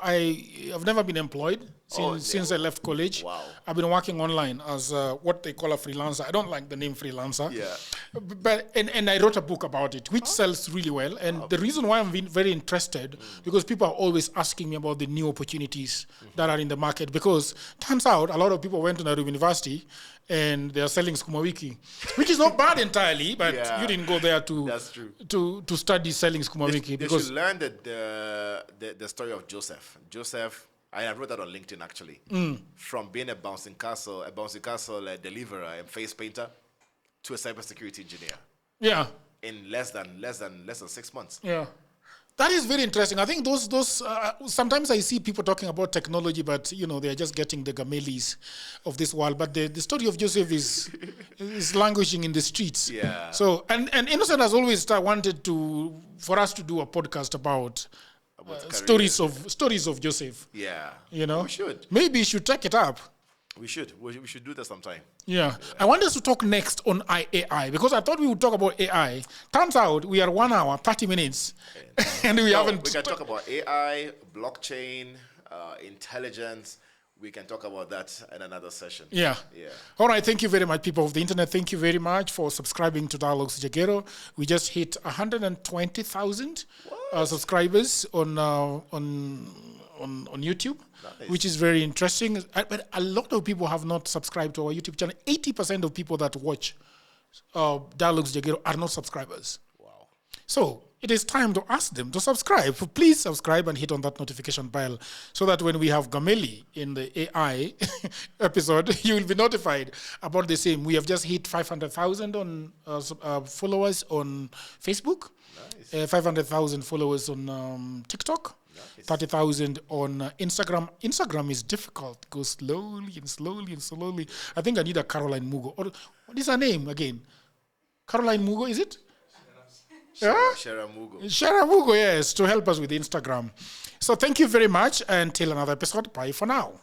I've never been employed since I left college.
Wow.
I've been working online as what they call a freelancer. I don't like the name freelancer.
Yeah.
But I wrote a book about it, which sells really well. And the reason why I'm very interested, because people are always asking me about the new opportunities that are in the market. Because turns out a lot of people went to Nairobi University and they are selling Sukuma Wiki, which is not bad entirely, but you didn't go there to study selling Sukuma Wiki.
They should learn the story of Joseph. Joseph, I wrote that on LinkedIn actually. From being a bouncing castle deliverer and face painter to a cybersecurity engineer. Yeah. In less than 6 months.
Yeah. That is very interesting. I think those sometimes I see people talking about technology, but they're just getting the Gamelis of this world. But the story of Joseph is languishing in the streets.
Yeah.
So and Innocent has always wanted for us to do a podcast about stories of Joseph.
Yeah.
We
should.
Maybe you should take it up.
We should do that sometime.
Yeah. I want us to talk next on AI, because I thought we would talk about AI. Turns out we are 1 hour, 30 minutes, and we haven't.
We can talk about AI, blockchain, intelligence. We can talk about that in another session.
Yeah. All right. Thank you very much, people of the internet. Thank you very much for subscribing to Dialogues Jagero. We just hit 120,000 subscribers on YouTube, nice. Which is very interesting. But a lot of people have not subscribed to our YouTube channel. 80% of people that watch Dialogues Jagero are not subscribers.
Wow.
So it is time to ask them to subscribe. So please subscribe and hit on that notification bell so that when we have Gameli in the AI episode, you will be notified about the same. We have just hit 500,000 on followers on Facebook, nice. 500,000 followers on TikTok. Nice. 30,000 on Instagram. Instagram is difficult. It goes slowly and slowly and slowly. I think I need a Caroline Mugo. Or what is her name again? Caroline Mugo, is it?
Shara Mugo.
Shara Mugo, yes, to help us with Instagram. So thank you very much. Until another episode. Bye for now.